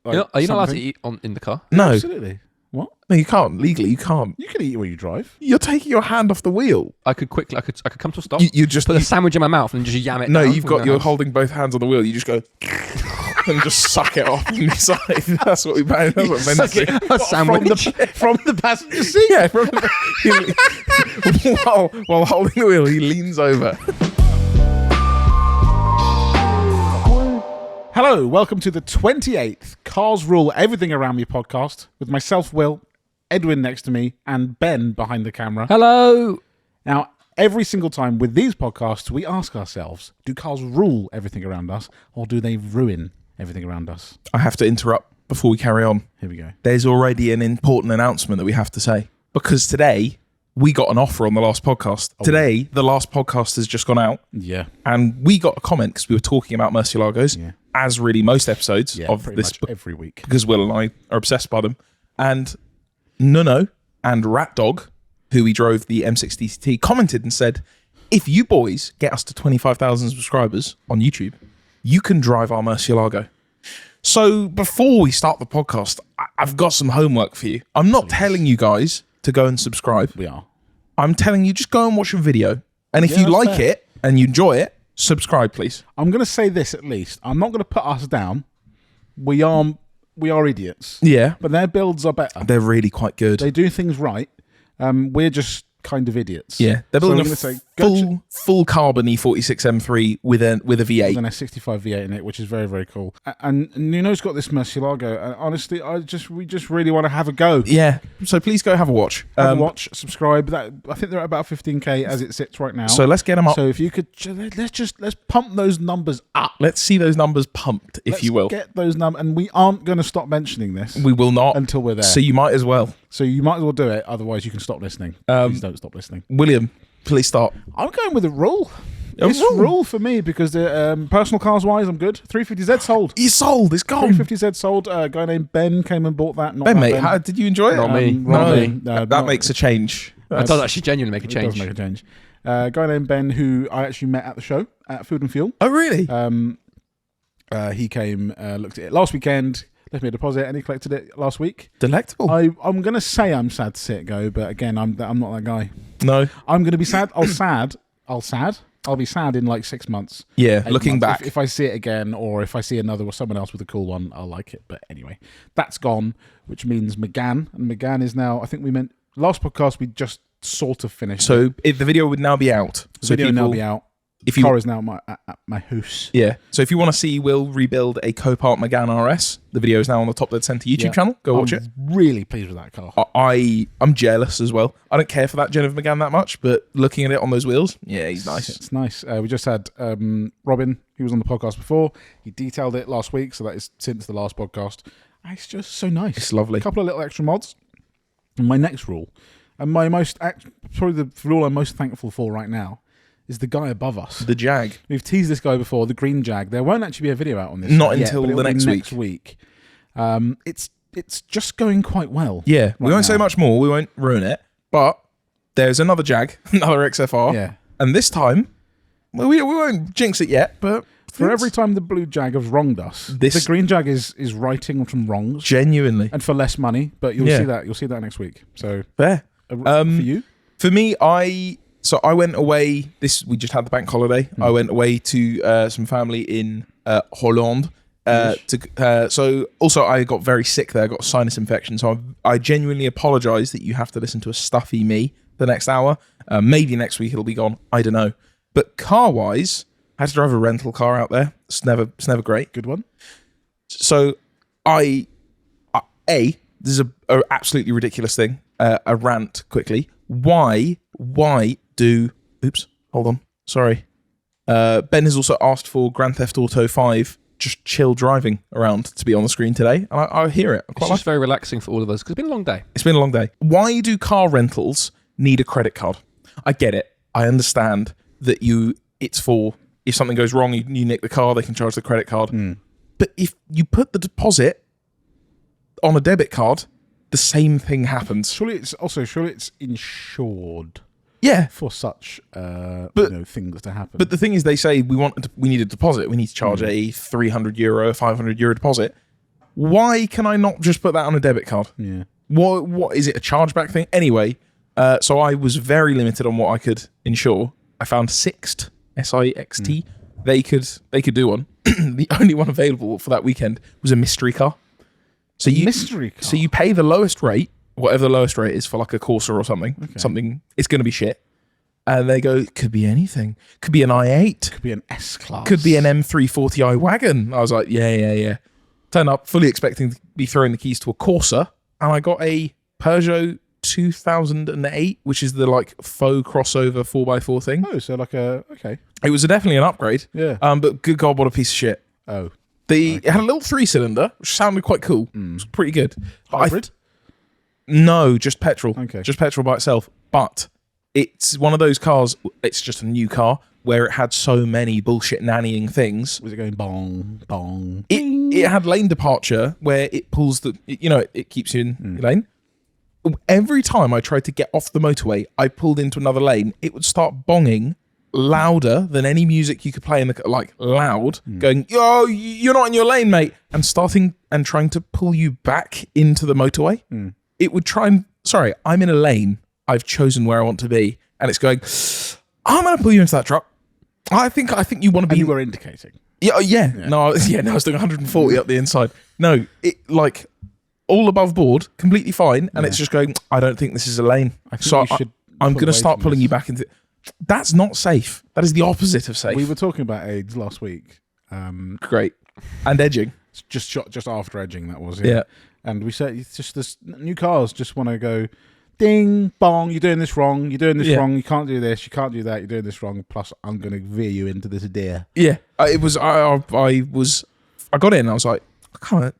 Are you not allowed to eat in the car? No. Absolutely. What? No, you can't. Legally, you can't. You can eat when you drive. You're taking your hand off the wheel. I could come to a stop. You just put a sandwich in my mouth and just yam it. No, down you're holding both hands on the wheel. You just go and just suck it off on the side. That's what Ben did. A sandwich From the passenger seat. Yeah, while holding the wheel, he leans over. Hello, welcome to the 28th Cars Rule Everything Around Me podcast with myself, Will, Edwin next to me, and Ben behind the camera. Hello. Now, every single time with these podcasts, we ask ourselves, do cars rule everything around us, or do they ruin everything around us? I have to interrupt before we carry on. Here we go. There's already an important announcement that we have to say. Because today, we got an offer on the last podcast. Today, the last podcast has just gone out. Yeah. And we got a comment because we were talking about Murcielagos, as really most episodes of this much every week. Because Will and I are obsessed by them. And Nuno and RatDog, who we drove the M60T, commented and said, if you boys get us to 25,000 subscribers on YouTube, you can drive our Murcielago. So before we start the podcast, I've got some homework for you. I'm not telling you guys to go and subscribe. We are. I'm telling you, just go and watch a video. And if you like it and you enjoy it, subscribe, please. I'm going to say this at least. I'm not going to put us down. We are idiots. Yeah. But their builds are better. They're really quite good. They do things right. We're just kind of idiots. Yeah. They're building full carbon E46 M3 with a V8. With an S65 V8 in it, which is very, very cool. And Nuno's got this Murcielago. And honestly, we just really want to have a go. Yeah. So please go have a watch. Have a watch, subscribe. I think they're at about 15k as it sits right now. So let's get them up. So if you could, let's pump those numbers up. Let's see those numbers pumped, if you will. Get those numbers, and we aren't going to stop mentioning this. We will not until we're there. So you might as well. So you might as well do it. Otherwise, you can stop listening. Please don't stop listening. William, please start. I'm going with a rule. It's rule for me because personal cars wise, I'm good. 350Z sold. He's sold. It's gone. 350Z sold. A guy named Ben came and bought that. Not Ben, that mate, Ben. How did you enjoy it? Not me. That makes a change. That does actually genuinely make a change. It does make a change. A guy named Ben, who I actually met at the show at Food and Fuel. Oh, really? He came, looked at it last weekend, left me a deposit, and he collected it last week. Delectable. I'm going to say I'm sad to see it go, but again, I'm not that guy. No. I'm going to be sad. I'll be sad in like 6 months. Yeah, looking back. If I see it again, or if I see another or someone else with a cool one, I'll like it. But anyway, that's gone, which means McGann. And McGann is now, I think we meant, last podcast we just sort of finished. So the video would now be out. The video would now be out. The car is now at my house. Yeah. So if you want to see Will rebuild a Copart Megane RS, the video is now on the Top Dead Centre YouTube channel. Go watch it. Really pleased with that car. I'm jealous as well. I don't care for that Jennifer Megane that much, but looking at it on those wheels, yeah, he's nice. It's nice. We just had Robin, he was on the podcast before. He detailed it last week, so that is since the last podcast. It's just so nice. It's lovely. A couple of little extra mods. And my next rule, and my probably the rule I'm most thankful for right now, is the guy above us. The Jag. We've teased this guy before, the green Jag. There won't actually be a video out on this. Not yet, until the next week. It's just going quite well. Yeah, we won't say much more. We won't ruin it. But there's another Jag, another XFR. Yeah. And this time, well, we won't jinx it yet, but for every time the blue Jag has wronged us, the green Jag is righting some wrongs. Genuinely. And for less money, but you'll see that. You'll see that next week. So fair. For you? For me, I went away. We just had the bank holiday. I went away to some family in Holland. So also I got very sick there. I got a sinus infection. So I genuinely apologise that you have to listen to a stuffy me the next hour. Maybe next week it'll be gone. I don't know. But car wise, I had to drive a rental car out there. It's never great. Good one. So this is a absolutely ridiculous thing. A rant quickly. Why do... Oops, hold on. Sorry. Ben has also asked for Grand Theft Auto 5 just chill driving around to be on the screen today. And I hear it. It's just very relaxing for all of us because it's been a long day. It's been a long day. Why do car rentals need a credit card? I get it. I understand that it's for if something goes wrong, you nick the car, they can charge the credit card. But if you put the deposit on a debit card, the same thing happens. Surely it's insured. Yeah, for such things to happen. But the thing is, they say we need a deposit. We need to charge a €300, a €500 deposit. Why can I not just put that on a debit card? Yeah. What is it, a chargeback thing? Anyway, so I was very limited on what I could insure. I found Sixt, SIXT. They could do one. The only one available for that weekend was a mystery car. So Mystery car? So you pay the lowest rate, whatever the lowest rate is for like a Corsa or something. Okay. Something, it's going to be shit. And they go, could be anything. Could be an i8. Could be an S-Class. Could be an M340i wagon. I was like, yeah. Turn up, fully expecting to be throwing the keys to a Corsa. And I got a Peugeot 2008, which is the like faux crossover 4x4 thing. Oh, so like okay. It was definitely an upgrade. Yeah. But good God, what a piece of shit. Oh. It had a little 3-cylinder, which sounded quite cool. It was pretty good. But Hybrid? No, just petrol. Okay. Just petrol by itself. But it's one of those cars, it's just a new car, where it had so many bullshit nannying things. Was it going bong, bong? It had lane departure, where it pulls it keeps you in your lane. Every time I tried to get off the motorway, I pulled into another lane, it would start bonging louder than any music you could play in the like loud, going, "Yo, you're not in your lane, mate," and starting and trying to pull you back into the motorway. It would try and sorry, I'm in a lane. I've chosen where I want to be, and it's going, "I'm going to pull you into that truck." I think you want to be. And you were indicating. Yeah. No, I was doing 140 up the inside. No, it like all above board, completely fine, and it's just going, I don't think this is a lane. So I'm going to start pulling you back into. That's not safe. That is the opposite of safe. We were talking about AIDS last week. Great. And edging. Just after edging, that was. Yeah. And we said it's just this new cars just want to go, ding, bong, you're doing this wrong, you're doing this wrong, you can't do this, you can't do that, you're doing this wrong, plus I'm going to veer you into this deer. Yeah. I got in and I was like, I kind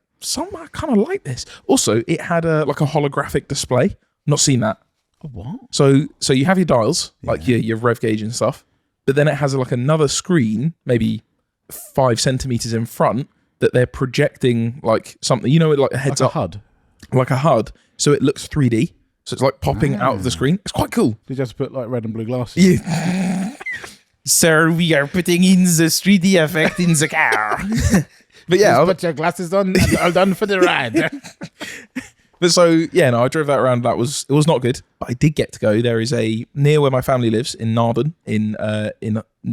of like this. Also, it had a holographic display. Not seen that. What? So you have your dials, like your rev gauge and stuff, but then it has like another screen, maybe 5 centimeters in front, that they're projecting like something, like a heads like up. HUD. Like a HUD. So it looks 3D. So it's like popping out of the screen. It's quite cool. Did you have to put like red and blue glasses? Yeah. Sir, we are putting in the 3D effect in the car. But yeah. Put your glasses on and all done for the ride. But so, I drove that around. It was not good, but I did get to go. There is near where my family lives in Naarden, in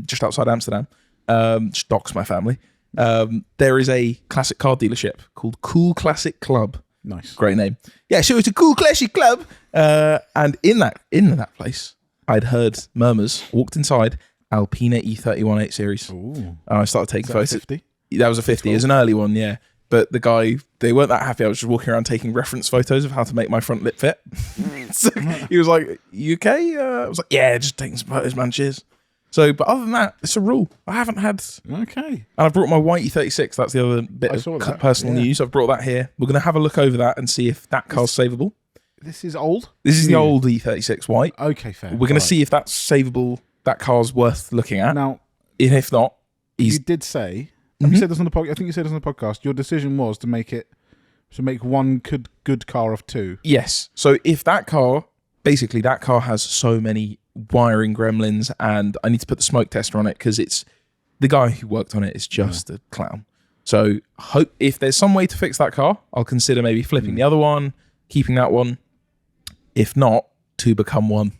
just outside Amsterdam. Just docks my family. There is a classic car dealership called Cool Classic Club. Nice. Great name. Yeah, so it's a Cool Classic Club. And in that place, I'd heard murmurs, walked inside, Alpina E31 8 Series. Ooh. And I started taking photos. 50? That was a 50. It was an early one, yeah. But the guy, they weren't that happy. I was just walking around taking reference photos of how to make my front lip fit. So he was like, "You okay?" I was like, "Yeah, just taking some photos, man. Cheers." So, but other than that, it's a rule. I haven't had. Okay. And I brought my white E36. That's the other bit of personal news. I've brought that here. We're going to have a look over that and see if that car's savable. This is old? This is the old E36 white. Okay, fair. We're going to see if that's savable. That car's worth looking at. Now, and if not, you did say. Have you said this on the podcast? I think you said this on the podcast. Your decision was to make one good car of two. Yes. So if that car has so many wiring gremlins, and I need to put the smoke tester on it because it's the guy who worked on it is just a clown. So hope if there's some way to fix that car, I'll consider maybe flipping the other one, keeping that one. If not, to become one.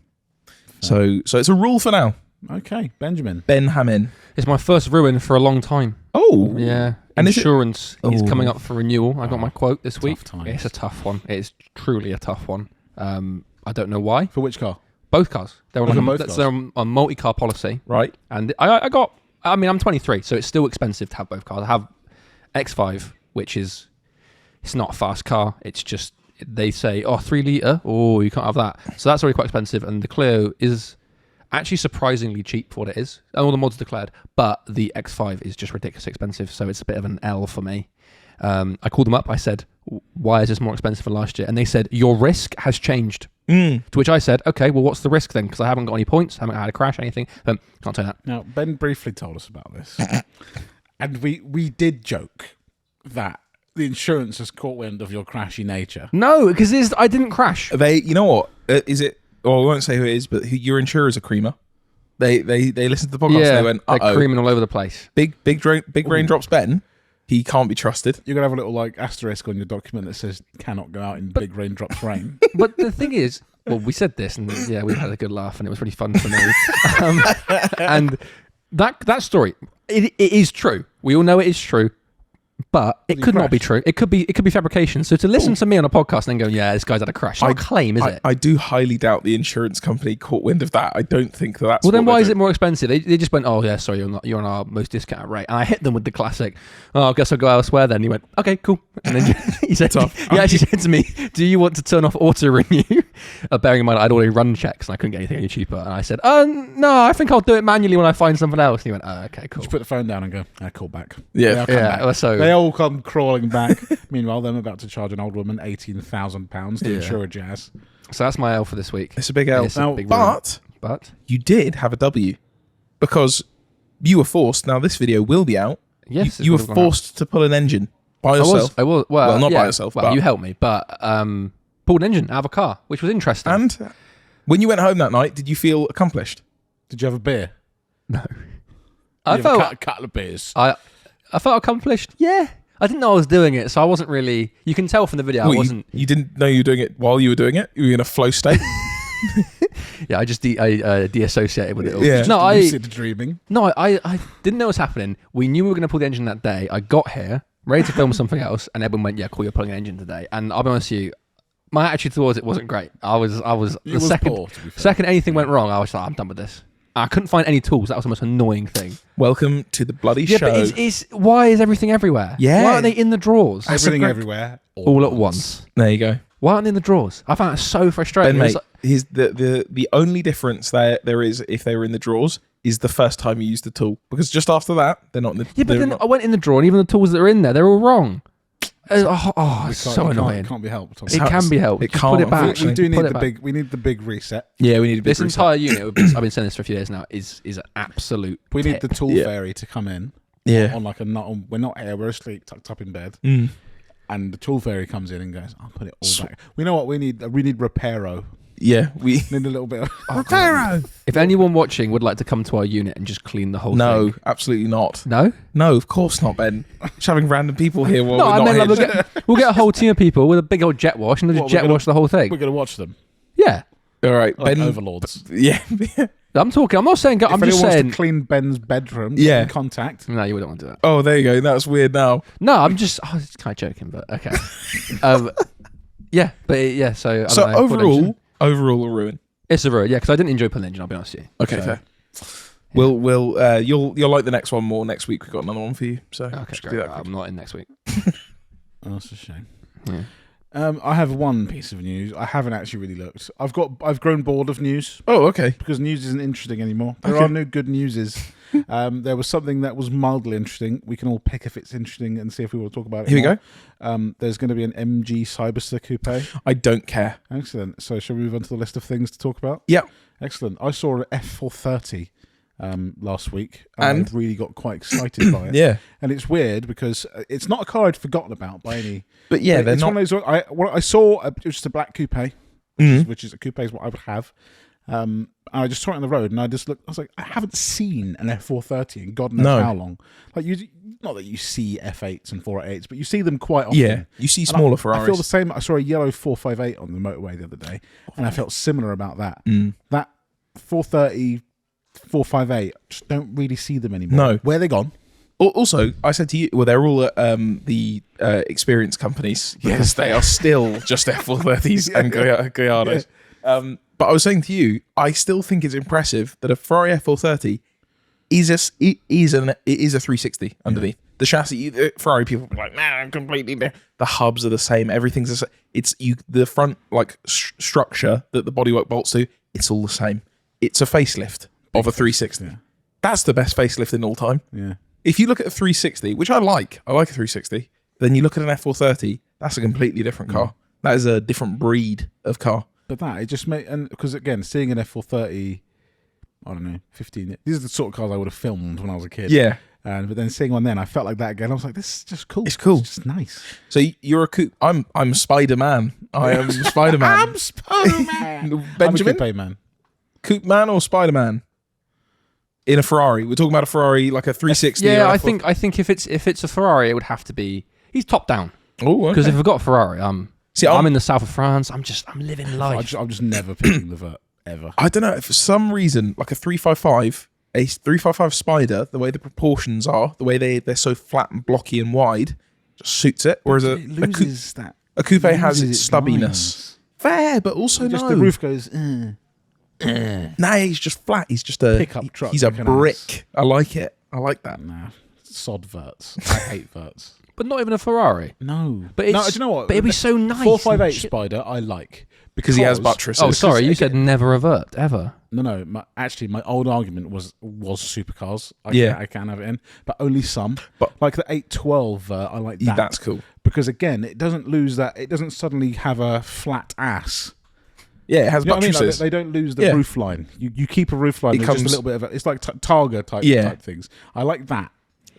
So it's a rule for now. Okay, Benjamin. Ben Hamin. It's my first ruin for a long time. Oh. Yeah. And insurance is coming up for renewal. I got my quote this week. Times. It's a tough one. It's truly a tough one. I don't know why. For which car? Both cars. They're on both cars? they're on a multi-car policy. Right. And I'm 23, so it's still expensive to have both cars. I have X5, which it's not a fast car. It's just, they say, 3 litre. Oh, you can't have that. So that's already quite expensive. And the Clio is actually surprisingly cheap for what it is. All the mods declared, but the X5 is just ridiculously expensive, so it's a bit of an L for me. I called them up. I said, "Why is this more expensive than last year?" And they said, "Your risk has changed." To which I said, "Okay, well, what's the risk then? Because I haven't got any points, haven't had a crash, anything." Can't tell you that. Now, Ben briefly told us about this, and we did joke that the insurance has caught wind of your crashy nature. No, because I didn't crash. You know what? Is it? Well, I won't say who it is, but your insurer's a creamer. They listened to the podcast and they went, they're creaming all over the place. Big raindrops, Ben. He can't be trusted. You're gonna have a little like asterisk on your document that says "cannot go out in big raindrops rain." But the thing is, well, we said this, and yeah, we had a good laugh, and it was really fun for me. And that story, it is true. We all know it is true. But it could not be true. It could be fabrication. So to listen to me on a podcast and then go, yeah, this guy's had a crash. It's not a claim, is it? I do highly doubt the insurance company caught wind of that. I don't think that's. Well, then why is it more expensive? They just went, oh yeah, sorry, you're on our most discounted rate. And I hit them with the classic, oh, I guess I'll go elsewhere then. He went, okay, cool. And then he said, he actually said to me, do you want to turn off auto renew? Bearing in mind I'd already run checks and I couldn't get anything any cheaper. And I said, no, I think I'll do it manually when I find something else. And he went, oh, okay, cool. Just put the phone down and go, call back. Yeah, yeah. So they all come crawling back. Meanwhile, them about to charge an old woman £18,000 to insure a jazz. So that's my L for this week. It's a big L. But you did have a W because you were forced. Now this video will be out. Yes, you were forced to pull an engine by yourself. I was. Well, not by yourself. Well, but you helped me, but pulled an engine out of a car, which was interesting. And when you went home that night, did you feel accomplished? Did you have a beer? No. I felt a couple of beers. I felt accomplished. Yeah. I didn't know I was doing it, so I wasn't really. You can tell from the video I wasn't. You didn't know you were doing it while you were doing it. You were in a flow state. Yeah, I just de-associated with it all. Yeah. No, lucid dreaming. No, I didn't know what was happening. We knew we were going to pull the engine that day. I got here, ready to film something else, and everyone went, "Yeah, cool, you're pulling an engine today." And I'll be honest with you, my attitude towards it wasn't great. I was the second anything went wrong, I was like, I'm done with this. I couldn't find any tools. That was the most annoying thing. Welcome to the bloody show. Yeah, but why is everything everywhere? Yeah. Why aren't they in the drawers? Everything everywhere. All at once. There you go. Why aren't they in the drawers? I found it so frustrating. Ben, mate, here's the only difference there is if they were in the drawers is the first time you use the tool. Because just after that, they're not in the... Yeah, but then I went in the drawer and even the tools that are in there, they're all wrong. It's so annoying. It can't be helped. It can be helped. It Just can't, put it back. We do need the big. We need the big reset. Yeah, we need a big This reset. entire unit, I've been saying this for a few days now, is an absolute We tip. need the tool fairy to come in. Yeah. On like we're not here. We're asleep, tucked up in bed. And the tool fairy comes in and goes, I'll put it all back. We know what we need. We need Reparo. Yeah, we need a little bit of Reparo. If anyone watching would like to come to our unit and just clean the whole thing. No, absolutely not. No? No, of course not, Ben. Just having random people here while No, we're I not meant here. like we'll get a whole team of people with a big old jet wash and they'll just jet wash the whole thing. We're going to watch them. Yeah. All right, Like Ben. overlords. Yeah. I'm not saying, I'm just wants saying. to clean Ben's bedroom, Yeah. in contact. No, you wouldn't want to do that. Oh, there you go. That's weird now. No, I'm just, I was kind of joking, but okay. Yeah, but yeah, so. I So don't know, overall a ruin. It's a ruin, yeah, because I didn't enjoy pulling the engine, I'll be honest with you. Okay, So, fair. We'll you'll like the next one more next week. We've got another one for you. So Okay, just do great. that. I'm not in next week. Oh, that's a shame. Yeah. I have one piece of news. I haven't actually really looked. I've grown bored of news Oh, okay. because news isn't interesting anymore. There Okay. are no good newses. There was something that was mildly interesting. We can all pick if it's interesting and see if we want to talk about it. Here we more. go. There's going to be an MG Cyber Coupe. I don't care. Excellent. So shall we move on to the list of things to talk about? Yeah. Excellent. I saw an F430 last week And? I really got quite excited by it. Yeah. And it's weird because it's not a car I'd forgotten about by any. But yeah, they're it's not. one of those. What I saw it was just a black coupe, which is a coupe is what I would have. And I just saw it on the road, and I just looked. I was like, I haven't seen an F430 in God knows how long. Like not that you see F8s and 488s, but you see them quite often. Yeah, you see smaller Ferraris. I feel the same. I saw a yellow 458 on the motorway the other day, and I felt similar about that. That 430, 458, just don't really see them anymore. No. Where are they gone? Also, I said to you, well, they're all at the experience companies because they are still just F430s and Gallardos. But I was saying to you, I still think it's impressive that a Ferrari F430 is a 360 underneath. The chassis, Ferrari people are like, nah, I'm completely there. The hubs are the same. Everything's the same. It's the front structure that the bodywork bolts to. It's all the same. It's a facelift of a 360. Yeah. That's the best facelift in all time. Yeah. If you look at a 360, which I like a 360, then you look at an F430, that's a completely different car. That is a different breed of car. But it just made, and because again, seeing an F430, I don't know, 15. These are the sort of cars I would have filmed when I was a kid. Yeah. But then seeing one then, I felt like that again. I was like, this is just cool. It's cool. It's just nice. So you're a coupe. I'm Spider-Man. I am Spider-Man. I'm Spider-Man. Benjamin? I'm a coupe man. Coupe man or Spider-Man? in a Ferrari. We're talking about a Ferrari, like a 360. Yeah, I think if it's a Ferrari, it would have to be. He's top down. Oh, Because if I've got a Ferrari, I'm in the south of France. I'm living life. I'm just never picking the vert ever. I don't know. For some reason, like a 355, a 355 Spider, the way the proportions are, the way they're so flat and blocky and wide, just suits it. Whereas it loses that. A coupe has its its stubbiness. lines. Fair, but also Just no. the roof goes. Nah, he's just flat. He's just a Pickup truck. He's a like an brick. ass. I like it. I like that. Nah, sod verts. I hate verts. But not even a Ferrari. No, But no. it's, Do you know what? But it'd be so nice. 458 and shit. Spider, I like Because he has buttresses. Oh, sorry, you again- said never a vert ever. No. My old argument was supercars. I can have it in, but only some. But- like the 812 vert, I like that. That's cool. Because again, it doesn't lose that. It doesn't suddenly have a flat ass. Yeah, it has You know what I mean? buttresses. Like, they don't lose the roof line. You keep a roof line. It There's just a comes- little bit of it's like Targa type things. I like that.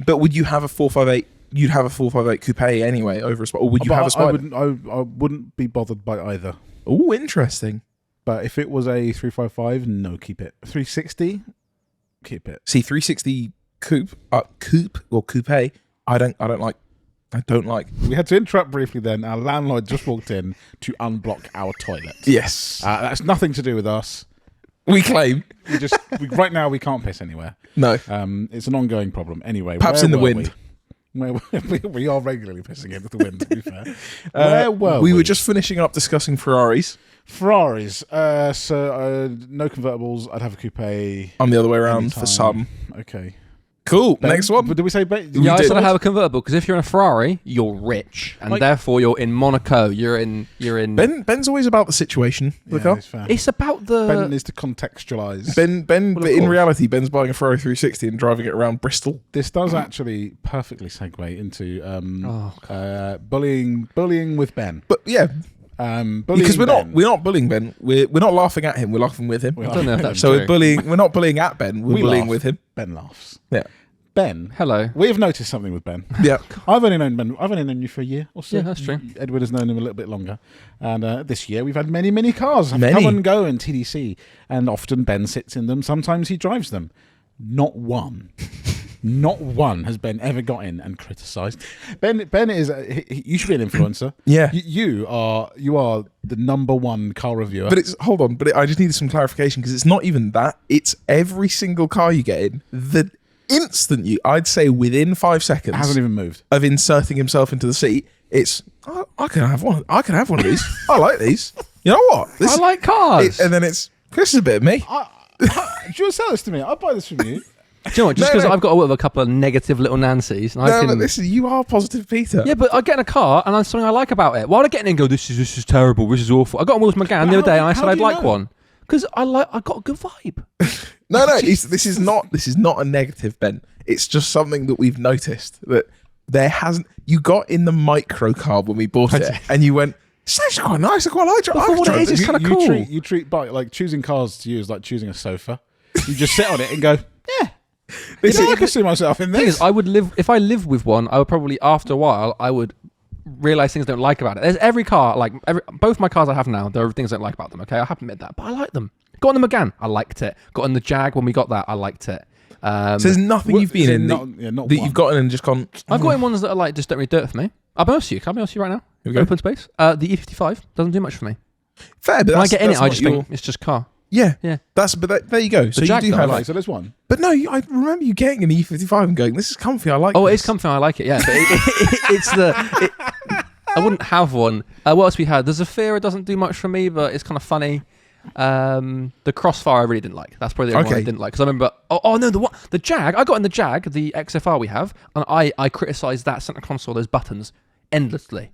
But would you have a 458? You'd have a 458 coupe anyway over a Spider, or would you But have a Spider? I wouldn't be bothered by either. Oh, interesting. But if it was a 355, no, keep it. 360, keep it. See, 360 coupe or coupe. I don't like. We had to interrupt briefly then. Our landlord just walked in to unblock our toilet. Yes, That's nothing to do with us. we claim. Right now we can't piss anywhere. No, It's an ongoing problem. Anyway, perhaps where in the were wind. we are regularly pissing into the wind, to be fair. Where were we were just finishing up discussing Ferraris. Ferraris. No convertibles. I'd have a coupe. I'm the other way around for anytime. some. Okay. Cool. Ben, Next one. Did we say? Yeah, I did. said I have a convertible because if you're in a Ferrari, you're rich, and Like- therefore you're in Monaco. You're in. Ben's always about the situation. Look Yeah, up. it's fair. It's about the. Ben needs to contextualize. Ben, Well, but of in course. reality, Ben's buying a Ferrari 360 and driving it around Bristol. This does actually perfectly segue into Oh, bullying with Ben. But yeah, Bullying because we're Ben. not bullying Ben. We're not laughing at him. We're laughing with him. We're I don't know if that's So true. we're bullying. We're not bullying at Ben. We're We bullying laugh. with him. Ben laughs. Yeah. Ben, Hello. we have noticed something with Ben. Yeah. I've only known Ben. I've only known you for a year or so. Yeah, that's true. Edward has known him a little bit longer, and this year we've had many cars have Many. come and go in TDC, and often Ben sits in them. Sometimes he drives them. Not one. Not one has Ben ever got in and criticised. Ben is. You should be an influencer. Yeah. You are the number one car reviewer. But hold on. But I just needed some clarification because it's not even that. It's every single car you get in. The instant I'd say within 5 seconds it hasn't even moved. of inserting himself into the seat, it's I can have one. I can have one of these. I like these. You know what? I like cars. And then it's Chris is a bit of me. Do you sell this to me? I'll buy this from you. Do you know what? Just No, because no. I've got a couple of negative little Nancys, and I No, can. but listen, you are positive, Peter. Yeah, but I get in a car and there's something I like about it. Why would I get in and go, this is terrible, this is awful? I got on with McGann the other day and I said how I'd do you like know? one. Because I got a good vibe. No. This is not a negative, Ben. It's just something that we've noticed that there hasn't. You got in the micro car when we bought it, and you went, "It's actually quite nice. I quite like it." But for what it is, it's kind of cool. You treat like choosing cars to you is like choosing a sofa. You just sit on it and go, yeah. I can see myself in The thing this. is, I would live, if I lived with one, I would probably, after a while, I would realize things I don't like about it. There's every car, both my cars I have now, there are things I don't like about them, okay? I have to admit that, but I like them. Got on the McGann, I liked it. Got on the Jag when we got that, I liked it. So there's nothing you've been in not that one. you've gotten and just gone. I've got in ones that are like, just don't really do it for me. I'll be honest with you. Can I be honest with you right now? Here we go. Open space. The E55 doesn't do much for me. Fair, but When I that's, get in it, that's I not just your- think it's just car. Yeah. Yeah. There you go. So you Jag do though, have I Right, like, so there's one. but no, I remember you getting an E55 and going, "This is comfy. I like." Oh, it this. is comfy. I like it. Yeah, but I wouldn't have one. What else we had? There's a Zafira. Doesn't do much for me, but it's kind of funny. The Crossfire I really didn't like. That's probably the only one I Okay. didn't like because I remember. Oh no, the Jag. I got in the Jag, the XFR we have, and I criticised that center console, those buttons, endlessly.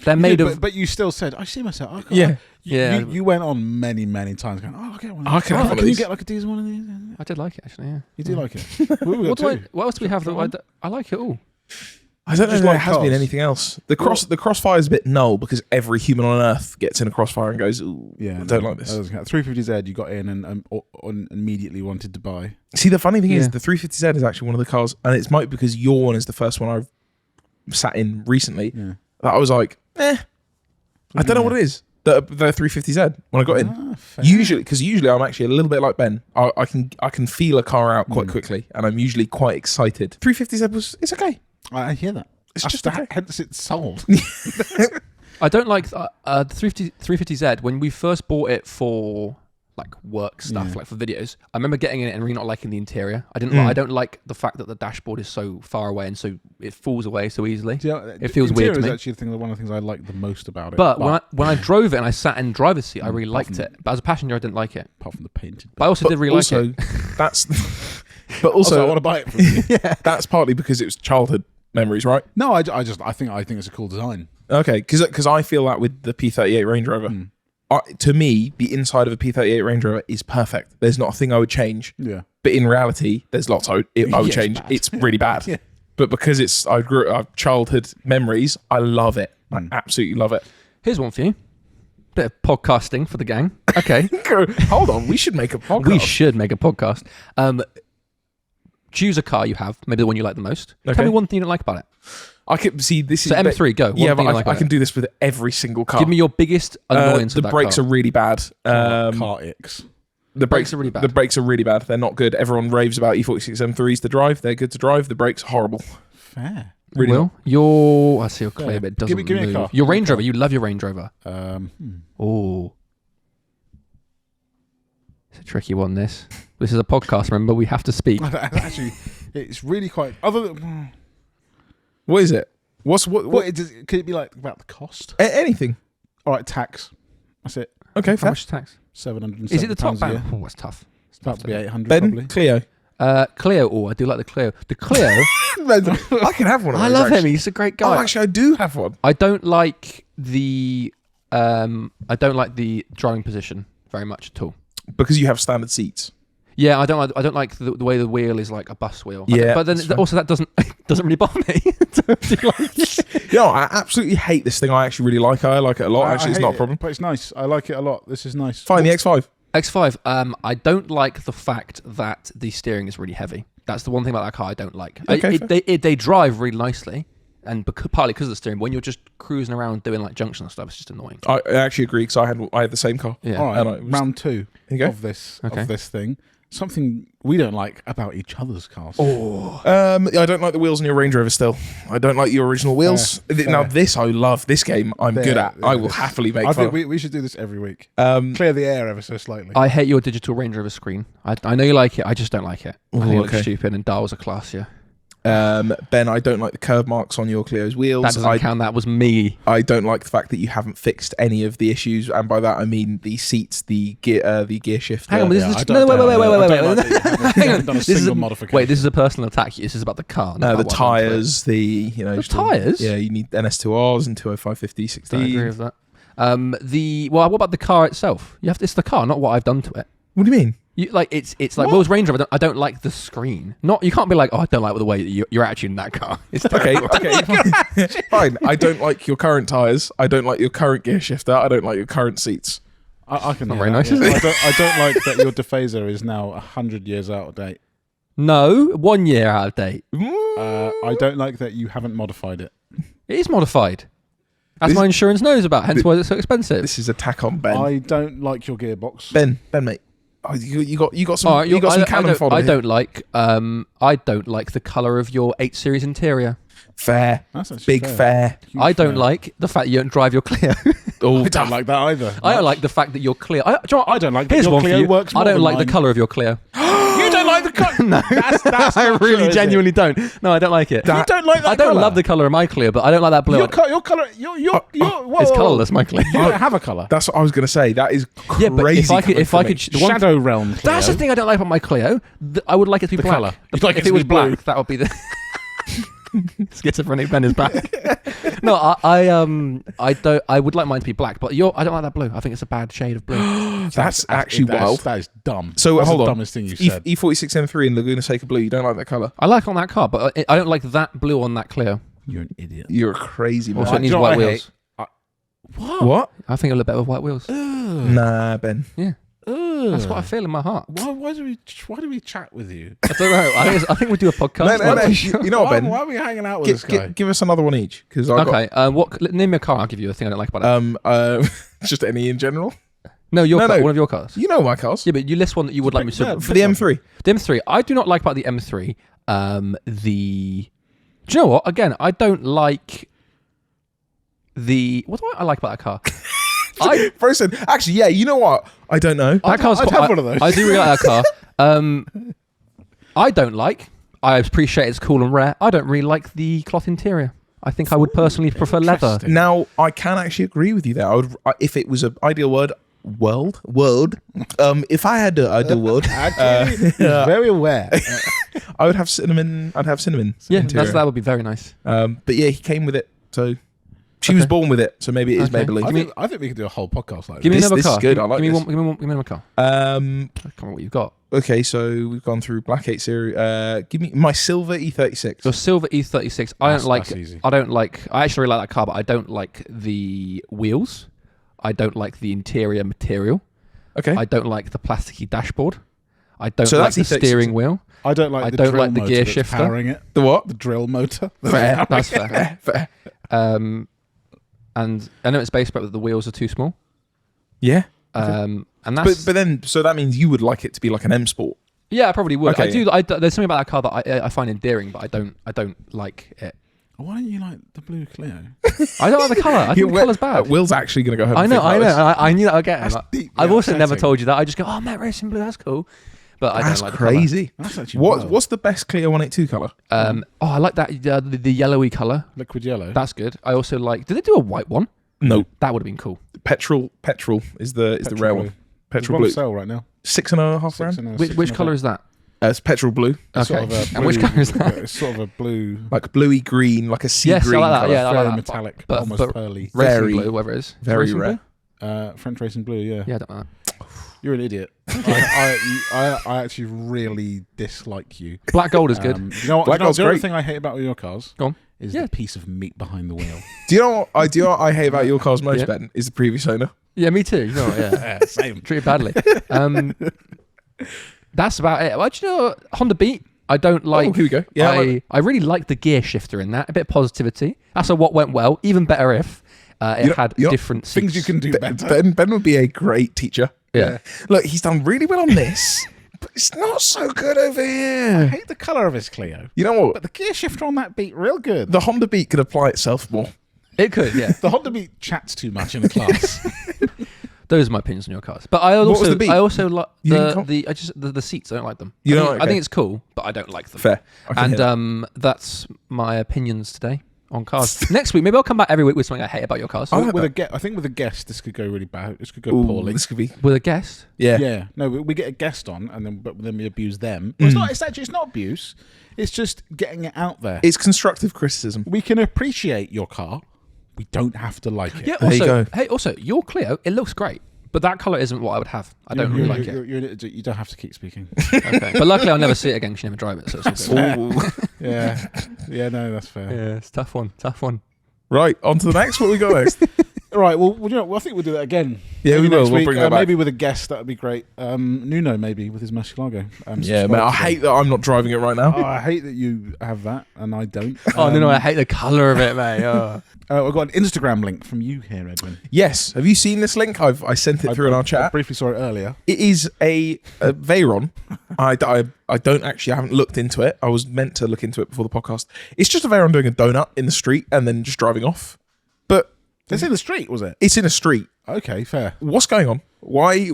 They're made of. But you still said, I see myself. I can't. Yeah. Yeah. You went on many times going, I'll get one. I can have one of Can you these. get like a diesel one of these? I did like it actually. Yeah. You do like it. Well, What else do we have that I like it all? I don't know. Just If there like has been cars. anything else. The Crossfire is a bit null because every human on earth gets in a Crossfire and goes, "Ooh, I don't like this." 350Z you got in and immediately wanted to buy. See, the funny thing Yeah. is, the 350Z is actually one of the cars, and it's might because your one is the first one I've sat in recently. Yeah. That I was like, I don't know what it is. The 350Z when I got in. Usually I'm actually a little bit like Ben. I can feel a car out quite quickly, and I'm usually quite excited. 350Z it's okay. I hear that. It's just okay. Hence it's sold. I don't like the 350Z when we first bought it for like work stuff, like for videos. I remember getting in it and really not liking the interior. I don't like the fact that the dashboard is so far away and so it falls away so easily. It feels weird to me. Is actually one of the things I like the most about it. But when I drove it and I sat in the driver's seat, I really liked it. But as a passenger, I didn't like it. Apart from the painted. But I also did really like it. But also, I want to buy it from you. Yeah, that's partly because it was childhood memories, right? No, I think it's a cool design. Okay, because I feel that with the P38 Range Rover. To me, the inside of a P38 Range Rover is perfect. There's not a thing I would change. Yeah. But in reality, there's lots I would change. It's really bad. Yeah. But because I grew up childhood memories, I love it. I absolutely love it. Here's one for you. Bit of podcasting for the gang. Okay. Hold on, we should make a podcast. We should make a podcast. Choose a car you have, maybe the one you like the most. Okay. Tell me one thing you don't like about it. I can see this. So M3, go. Yeah, but I can do this with every single car. Give me your biggest annoyance. The brakes are really bad. CAR-X. The brakes are really bad. The brakes are really bad. They're not good. Everyone raves about E46 M3s to drive. They're good to drive. The brakes are horrible. Fair. Really. I see your Clio, but it doesn't give me move. a car. Your Range Rover. You love your Range Rover. Oh. It's a tricky one. This is a podcast. Remember, we have to speak. Actually, it's really quite. Other than what is it? What could it be like about the cost? Anything. All right, tax. That's it. Okay, how much tax? £770. Is it the top band? Oh, that's tough. It's about to be 800. Ben, probably. Clio. Clio. Oh, I do like the Clio. The Clio. I can have one. I love him. He's a great guy. Oh, actually, I do have one. I don't like the driving position very much at all. Because you have standard seats. Yeah, I don't like the way the wheel is like a bus wheel. Yeah, but then also that doesn't really bother me. Do you like it? Yeah, I absolutely hate this thing. I actually really like it. I like it a lot. Actually, it's not a problem. But it's nice. I like it a lot. This is nice. Fine, the X5. X5. I don't like the fact that the steering is really heavy. That's the one thing about that car I don't like. Okay, they drive really nicely, and partly because of the steering. When you're just cruising around doing like junction stuff, it's just annoying. I actually agree because I had the same car. Yeah. All right. Round two of this thing. Something we don't like about each other's cars. I don't like the wheels on your Range Rover still. I don't like your original wheels. Now this I love. This game I'm good at. I will happily make fun. I think we should do this every week. Clear the air ever so slightly. I hate your digital Range Rover screen. I know you like it. I just don't like it. I think it looks stupid and dials are classier. Ben, I don't like the curb marks on your Clio's wheels. That doesn't count. That was me. I don't like the fact that you haven't fixed any of the issues, and by that I mean the seats, the gear shift. Hang on, this is wait. Hang on. Done a single modification. Wait, this is a personal attack. This is about the car. No, the tyres, the tyres. Yeah, you need NS2Rs and 205/50, 16. I agree with that. What about the car itself? It's the car, not what I've done to it. What do you mean? It's like Will's Range Rover. I don't like the screen. You can't be like, I don't like the way that you're actually in that car. It's okay. Fine. I don't like your current tyres. I don't like your current gear shifter. I don't like your current seats. I can. Not very nice, is it? I don't like that your Defazor is now 100 years out of date. No, 1 year out of date. I don't like that you haven't modified it. It is modified. As my insurance knows about. Hence why it's so expensive. This is attack on Ben. I don't like your gearbox. Ben, mate. Oh, you got some cannon fodder. I don't like the colour of your 8 Series interior. Fair. That's big fair. I don't like the fact that you don't drive your Clio. I don't like that either. I don't like the fact that your Clio. I don't like that your Clio works. I don't like the colour of your Clio. You don't like the colour? No, that's I really genuinely don't. No, I don't like it. You don't like that. I don't love the colour of my Clio, but I don't like that blue. Your colour. It's colourless. My Clio. You don't have a colour. That's what I was going to say. That is crazy. Yeah, but if I could, Shadow Realm. Clio. That's the thing I don't like about my Clio. I would like it to be black. Colour. If it was black, that would be the. Schizophrenic Ben is back. No, I would like mine to be black, but I don't like that blue. I think it's a bad shade of blue. That's actually wild. That is dumb. So that's hold the on. Dumbest thing you said. E46 M3 and Laguna Seca Blue. You don't like that colour? I like on that car, but I don't like that blue on that Clio. You're an idiot. You're a crazy man. Also, it needs white wheels. What? I think a little bit with white wheels. Nah, Ben. Yeah. That's what I feel in my heart. Why do we chat with you? I don't know. I think we do a podcast. No, you know what, Ben? Why are we hanging out with this guy? Give us another one each. Okay. Name me a car. I'll give you a thing I don't like about it. Just any in general. No, one of your cars. You know my cars. Yeah, but you list one that you would like me to. For the M3. The M3. I do not like about the M3. Do you know what? Again, I don't like what do I like about that car? Person, actually, yeah. You know what? I don't know. That car's I'd have one of those. I do really like that car. I don't like. I appreciate it's cool and rare. I don't really like the cloth interior. I think I would personally prefer leather. Now, I can actually agree with you there. I would, if it was an ideal world. If I had the ideal world, actually, very aware. I would have cinnamon. I'd have cinnamon. Yeah, that would be very nice. But yeah, he came with it, so she was born with it. So maybe it is Maybelline. I think we could do a whole podcast like give this. Me another car. Is good. I like give this. Me another car. I can't remember what you've got. Okay, so we've gone through Black 8 Series. Give me my silver E36. Your silver E36. I actually really like that car, but I don't like the wheels. I don't like the interior material. Okay. I don't like the plasticky dashboard. I don't So like that's the E36. steering wheel. I don't like the gear shifter. powering it. The what? The drill motor. Fair. That's fair. Fair. And I know it's based, but the wheels are too small. Yeah. And that's But then, so that means you would like it to be like an M Sport. yeah, I probably would. Okay, I do. There's something about that car that I find endearing, but I don't like it. Why don't you like the blue Clio? I don't like the colour. I think the colour's bad. Will's actually going to go home. I know. I knew that again. That's deeply I've also never upsetting. told you that. I just go, oh, Matt Racing Blue, that's cool. But I That's don't like crazy. That's actually What's the best Clio 182 colour? the colour. I like that the yellowy colour. liquid yellow. That's good. I also like. Did they do a white one? No. That would have been cool. Petrol is the rare one. Petrol blue. There's one on sale right now. 6.5 grand. Which colour is that? It's petrol blue. Okay. Sort of a And which blue- colour is that? It's sort of a blue, Like bluey green, like a sea Yes, I green like that. colour. Yeah, I like very that. metallic, But- almost but- pearly. Racing Very- blue, whatever it is. very Racing rare. blue? French Racing Blue, yeah. Yeah, I don't know. You're an idiot. I actually really dislike you. Black gold is good. You know what? Black gold's the other great. thing I hate about your cars Go on. is Yeah. the piece of meat behind the wheel. Do you know what I hate about your cars most, Yeah. Ben? Is the previous owner. Yeah, me too. You know what? Yeah. Same. Treated badly. That's about it. Well, do you know Honda Beat? I don't like. Oh, here we go. Yeah, I really like the gear shifter in that. A bit of positivity. That's what went well. Even better if it had different Things you seats. can do better. Ben would be a great teacher. Yeah. Look, he's done really well on this, but it's not so good over I here. hate the colour of his Clio. You know what? But the gear shifter on that Beat, real good. The Honda Beat could apply itself more. It could, yeah. The Honda Beat chats too much in the class. Those are my opinions on your cars. But I was also, the Beat? I also like You didn't the seats. I don't like them. You I don't think, like- I think okay. it's cool, but I don't like them. Fair. I can hear that. And that's my opinions today on cars. Next week, maybe I'll come back every week with something I hate about your cars. I like with that. I think with a guest, this could go really bad. This could go Ooh, poorly. this could be. With a guest. Yeah. Yeah, no, we get a guest on, and then we abuse them. Well, it's not abuse. It's just getting it out there. It's constructive criticism. We can appreciate your car. We don't have to like it. Yeah. There you Also, go. hey, also your Clio, it looks great, but that color isn't what I would have. I don't really like it. You don't have to keep speaking. Okay. But luckily, I'll never see it again. 'Cause she never drive it, so it's all good. Ooh. yeah, no, that's fair. Yeah, it's a tough one. Tough one. Right, on to the next. What we got next? All right, well, I think we'll do that again. Yeah, Maybe we will. next We'll week. bring that back. Maybe with a guest, that would be great. Nuno, maybe, with his Murcielago. Yeah, man, I hate that I'm not driving it right now. Oh, I hate that you have that, and I don't. Oh no, I hate the color of it, mate. Oh. I've got an Instagram link from you here, Edwin. Yes. Have you seen this link? I sent it through in our I chat. briefly saw it earlier. It is a Veyron. I don't actually, I haven't looked into it. I was meant to look into it before the podcast. It's just a Veyron doing a donut in the street and then just driving off. But It's in the street, was it? it's in a street. Okay, fair. What's going on? Why?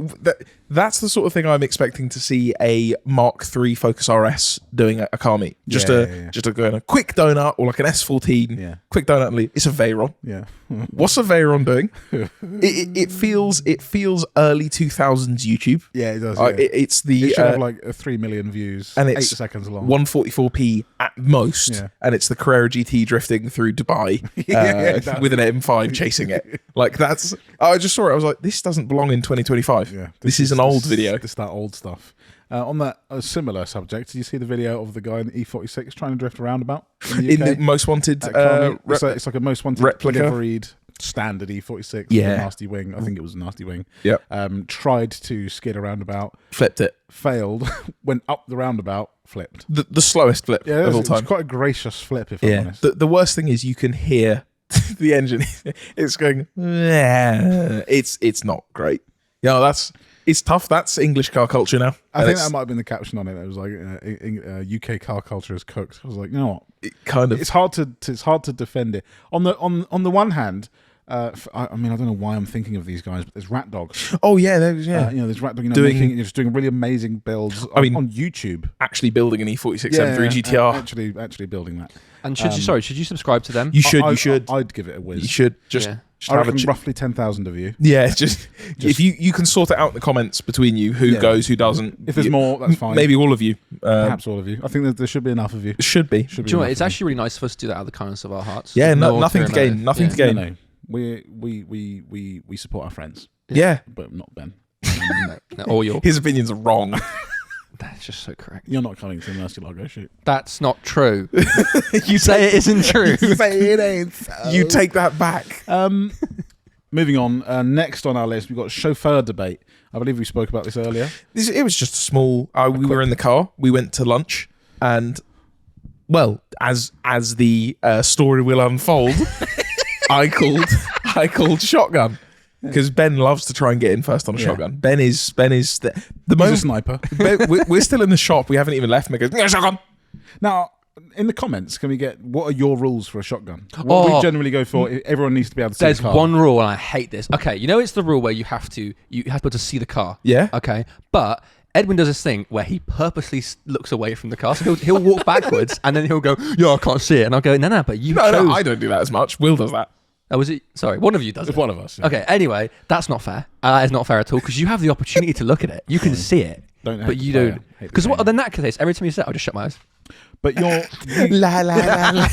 That's the sort of thing I'm expecting to see a Mark III Focus RS doing at a car meet. Just a going a quick donut or like an S14. Yeah. Quick donut and leave. It's a Veyron. Yeah. What's a Veyron doing? it feels early 2000s YouTube. Yeah, it does. It's the It should have like 3 million views, and 8 it's seconds long. 144p at most, Yeah. and it's the Carrera GT drifting through Dubai with an M5 chasing it. Like that's. I just saw it. I was like, this doesn't belong in 2025. Yeah, this is an old video. This that old stuff. On that similar subject, did you see the video of the guy in the E46 trying to drift a roundabout in the UK? In the most wanted At Carmi? It's like a most wanted replica? liveried standard E46, Yeah. the nasty wing. I think it was a nasty wing. Yep. Tried to skid a roundabout, Flipped it. failed, went up the roundabout, flipped. The slowest flip Yeah, of all it's time. quite a gracious flip, if I'm Yeah. honest. The worst thing is you can hear the engine. It's going. It's not great. It's tough. That's English car culture now. I think that might have been the caption on it. It was like UK car culture is cooked. I was like, you know what? It's hard to defend it. On the one hand, I mean, I don't know why I'm thinking of these guys, but there's RatDog. Oh yeah, there's RatDog. Just doing really amazing builds. On YouTube. Actually building an E46 M3 GTR. Actually building that. And should you subscribe to them? You should. I'd give it a whiz. You should just. Yeah. Just I have reckon a roughly 10,000 of you. Yeah, just if you can sort it out in the comments between you who goes, who doesn't. If there's more, that's fine. Maybe all of you. Perhaps all of you. I think that there should be enough of you. Should be. Do you know what? It's actually really nice for us to do that out of the kindness of our hearts. Yeah, nothing to gain. Nothing to gain. No. We support our friends. Yeah, but not Ben. Or your. His opinions are wrong. That's just so correct. You're not coming to the Murcielago shoot. That's not true. You say it isn't true. Say it ain't. So. You take that back. Moving on. Next on our list, we've got chauffeur debate. I believe we spoke about this earlier. It was just a small. We were in the car. We went to lunch, and well, as the story will unfold, I called shotgun. Because Ben loves to try and get in first on a shotgun. Ben is the He's a sniper. We're still in the shop. We haven't even left. And he goes, shotgun. Now, in the comments, can we get what are your rules for a shotgun? What we generally go for? Everyone needs to be able to see the car. There's one rule, and I hate this. Okay, it's the rule where you have to be able to see the car. Yeah. Okay, but Edwin does this thing where he purposely looks away from the car. So he'll walk backwards, and then he'll go, "Yeah, I can't see it," and I'll go, "No, but you chose." No, I don't do that as much. Will does that. Oh, was it? Sorry, one of you does it. It's one of us. Yeah. Okay, anyway, that's not fair. That is not fair at all, because you have the opportunity to look at it. You can see it, but you don't. Because in that case, every time you say it, I'll just shut my eyes. But you're la la la la,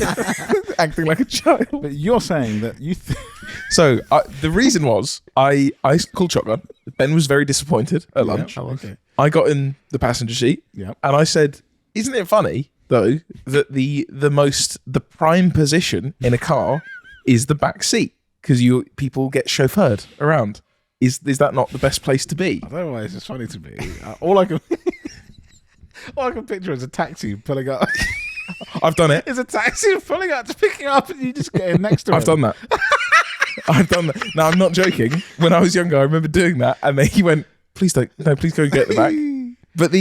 acting like a child. But you're saying that you. So the reason was I called shotgun. Ben was very disappointed at lunch. Okay. I got in the passenger seat, and I said, "Isn't it funny though that the prime position in a car is the back seat because people get chauffeured around? Is that not the best place to be?" I don't know why it's just funny to me. All I can picture is a taxi pulling up. I've done it. It's a taxi pulling up to pick you up, and you just get in next to it. I've done that. I've done that. Now, I'm not joking. When I was younger, I remember doing that, and then he went, "Please don't. No, please go and get in the back." But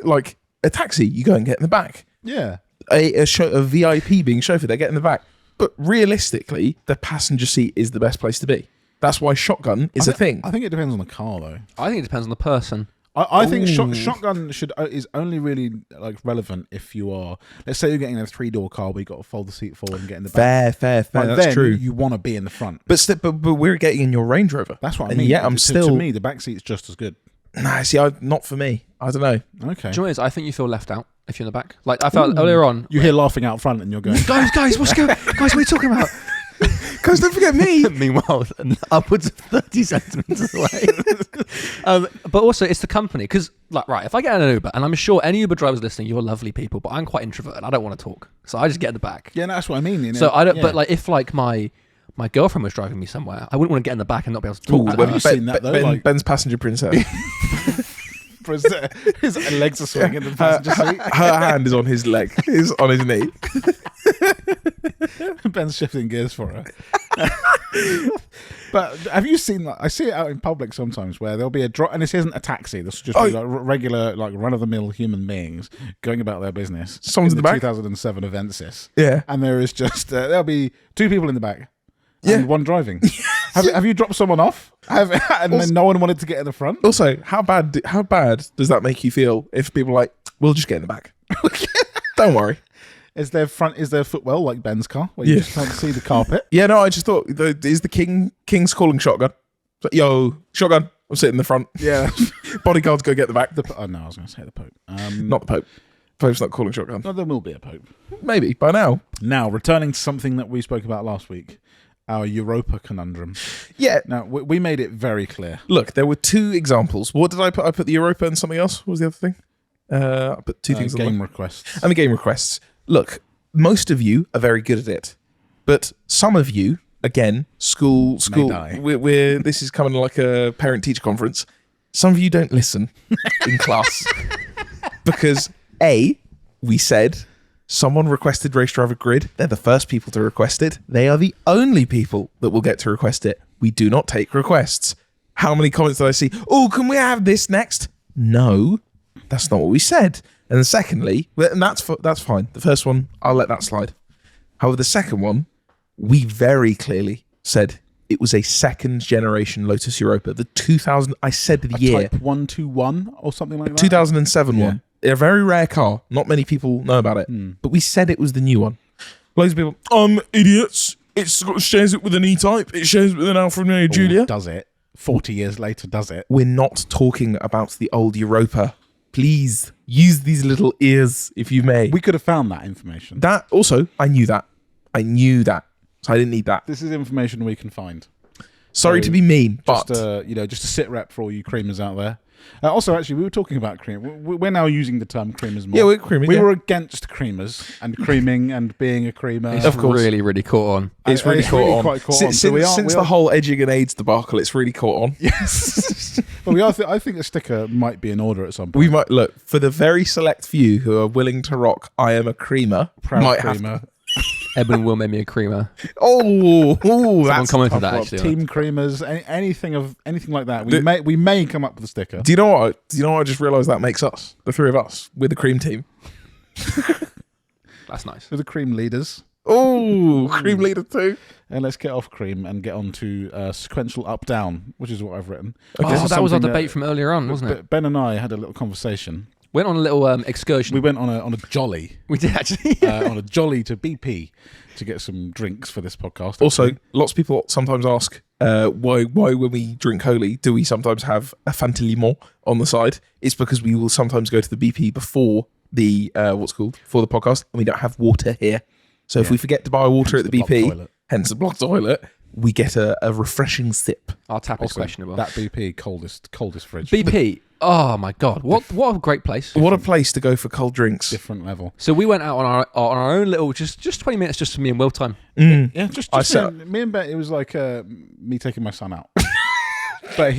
like a taxi, you go and get in the back. Yeah. A VIP being chauffeured, they get in the back. But realistically, the passenger seat is the best place to be. That's why shotgun is a thing. I think it depends on the car, though. I think it depends on the person. I think shotgun is only really like relevant if you are, let's say you're getting a 3-door car where you got to fold the seat forward and get in the back. Fair. Like That's true. You want to be in the front. But we're getting in your Range Rover. That's what I and mean. Yeah, to me, the back seat's just as good. Nah, see, not for me. I don't know. Okay. Do you know what it is? I think you feel left out if you're in the back. Like I felt earlier on. You hear laughing out front, and you're going, guys, what's going? Guys, what are you talking about? Guys, don't forget me. Meanwhile, upwards of 30 centimeters away. But also, it's the company. Because, if I get in an Uber, and I'm sure any Uber drivers listening, you're lovely people, but I'm quite introverted. I don't want to talk, so I just get in the back. Yeah, no, that's what I mean. You know? So I don't. Yeah. But if my girlfriend was driving me somewhere, I wouldn't want to get in the back and not be able to talk. Ooh, have you seen that though? Ben's passenger princess. His legs are swinging in the passenger seat. Her hand is on his leg. Is on his knee. Ben's shifting gears for her. But have you seen that? I see it out in public sometimes where there'll be and this isn't a taxi. This will just be like regular, like run-of-the-mill human beings going about their business. Someone's in the back. 2007 Avensis. Yeah. And there is just there'll be 2 people in the back. And one driving. Have you dropped someone off? And then no one wanted to get in the front? Also, how bad does that make you feel if people are like, we'll just get in the back? Don't worry. Is there footwell like Ben's car where you just can't see the carpet? Yeah, no, I just thought, is the king's calling shotgun? Like, yo, shotgun, I'm sitting in the front. Yeah. Bodyguards go get the back. I was going to say the Pope. Not the Pope. Pope's not calling shotgun. No, there will be a Pope. Maybe, by now. Now, returning to something that we spoke about last week. Our Europa conundrum. Yeah. Now, we made it very clear. Look, there were 2 examples. What did I put? I put the Europa and something else. What was the other thing? I put 2 things. Game requests. And the game requests. Look, most of you are very good at it. But some of you again, school. die. We're this is coming like a parent-teacher conference. Some of you don't listen in class because we said someone requested race driver grid. They're the first people to request it. They are the only people that will get to request it. We do not take requests. How many comments did I see? Oh, can we have this next? No, that's not what we said. And then secondly, and that's fine. The first one, I'll let that slide. However, the second one, we very clearly said it was a second generation Lotus Europa. The 2000, I said the year. Type 121 or something like that? 2007 one. A very rare car. Not many people know about it. But we said it was the new one. Loads of people, idiots. It shares it with an E-Type. It shares it with an Alfa Romeo Giulia. Does it? 40 years later, does it? We're not talking about the old Europa. Please use these little ears, if you may. We could have found that information. That also, I knew that. So I didn't need that. This is information we can find. Sorry to be mean, but just a sit rep for all you creamers out there. Also, actually, we were talking about cream. We're now using the term creamers more. Yeah, we're creaming. We were against creamers and creaming and being a creamer. It's really caught on. It's really caught on. Since the whole edging and AIDS debacle, it's really caught on. Yes. But I think a sticker might be in order at some point. We might look for the very select few who are willing to rock. I am a creamer. Proud creamer. Edwin will make me a creamer. Someone commented that actually. Team creamers, anything like that. We may come up with a sticker. Do you know what? I just realised that makes us the three of us. We're the cream team. That's nice. We're the cream leaders. Oh, cream leader too. And let's get off cream and get on to sequential up down, which is what I've written. Okay. Oh, that was our debate from earlier on, wasn't it? Ben and I had a little conversation. Went on a little excursion. We went on a jolly. We did actually. On a jolly to BP to get some drinks for this podcast. Also, lots of people sometimes ask why when we drink Holy, do we sometimes have a Fanta Limon on the side? It's because we will sometimes go to the BP before the for the podcast, and we don't have water here. So if we forget to buy water at the BP, hence the blocked toilet, we get a refreshing sip. Our tap is questionable. That BP coldest fridge. BP. Oh my god! What a great place! What a place to go for cold drinks. Different level. So we went out on our own little just 20 minutes just for me and Will time. Yeah, just me and Bet. It was like me taking my son out, but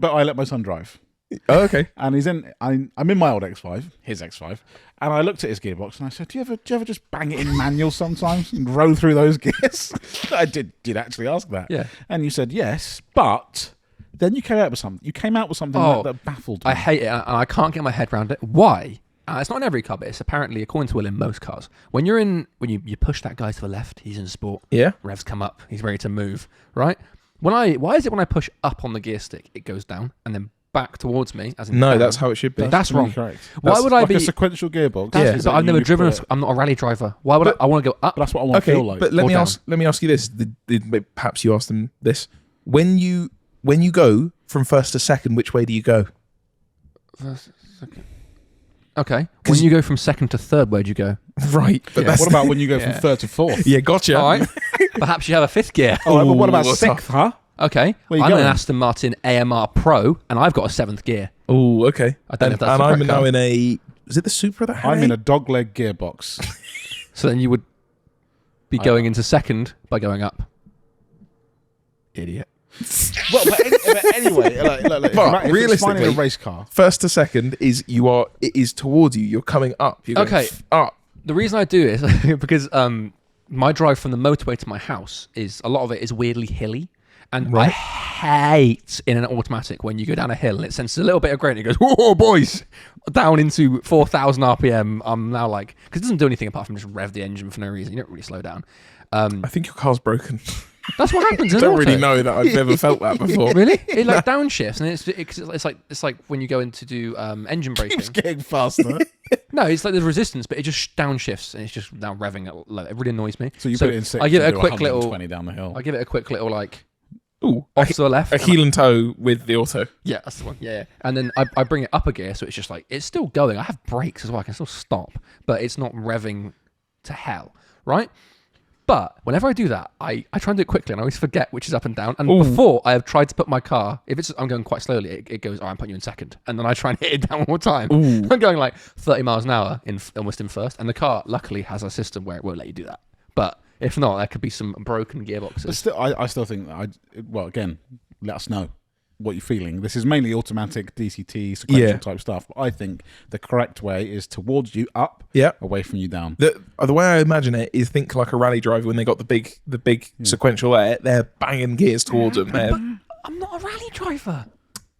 I let my son drive. Oh, okay. And I'm in my old X5, his X5, and I looked at his gearbox and I said, "Do you ever just bang it in manual sometimes and roll through those gears?" I did actually ask that. Yeah. And you said yes, but. Then you came out with something. That baffled me. I hate it, and I can't get my head around it. Why? It's not in every car, but it's apparently, according to Will, in most cars. When you push that guy to the left, he's in sport. Yeah. Revs come up. He's ready to move. Right. Why is it when I push up on the gear stick, it goes down and then back towards me? That's how it should be. That's wrong. Correct. Why would I like be a sequential gearbox? But I've never driven. I'm not a rally driver. Why would I want to go up? But that's what I want to feel like. But let me ask you this. Perhaps you ask them this. When you go from first to second, which way do you go? First, second. Okay. When you go from second to third, where'd you go? Right. But what about when you go from third to fourth? Yeah, gotcha. All right. Perhaps you have a fifth gear. But what about sixth, huh? Okay. I'm an Aston Martin AMR Pro, and I've got a seventh gear. Oh, okay. I don't know if that's and I'm now car. in a... Is it the Supra that had I'm in a dogleg gearbox. So then you would be going into second by going up. Idiot. Well, but anyway, if realistically, a race car, first to second it is towards you. You're coming up. You're going up. The reason I do it is because my drive from the motorway to my house is a lot of it is weirdly hilly, and I hate in an automatic when you go down a hill and it senses a little bit of grade and it goes, "Whoa, boys!" down into 4,000 RPM. I'm now like, because it doesn't do anything apart from just rev the engine for no reason. You don't really slow down. I think your car's broken. That's what happens. I don't really know that. I've never felt that before. Really? It like downshifts, and it's like when you go in to do engine braking. it's getting faster. No, it's like the resistance, but it just downshifts, and it's just now revving it. Like, it really annoys me. So you put it in six. I give it a quick little 20 down the hill. I give it a quick little like. Ooh, off to the left. A heel and toe with the auto. Yeah, that's the one. Yeah. And then I bring it up a gear, so it's just like it's still going. I have brakes as well. I can still stop, but it's not revving to hell, right? But whenever I do that, I try and do it quickly, and I always forget which is up and down. And before I have tried to put my car, if I'm going quite slowly, it goes, I'm putting you in second. And then I try and hit it down one more time. I'm going like 30 miles an hour almost in first. And the car, luckily, has a system where it won't let you do that. But If not, there could be some broken gearboxes. But still, I still think that well, again, let us know what you're feeling. This is mainly automatic DCT sequential type stuff, but I think the correct way is towards you up, away from you down. The way I imagine it is think like a rally driver when they got the big sequential air. They're banging gears towards them. But I'm not a rally driver.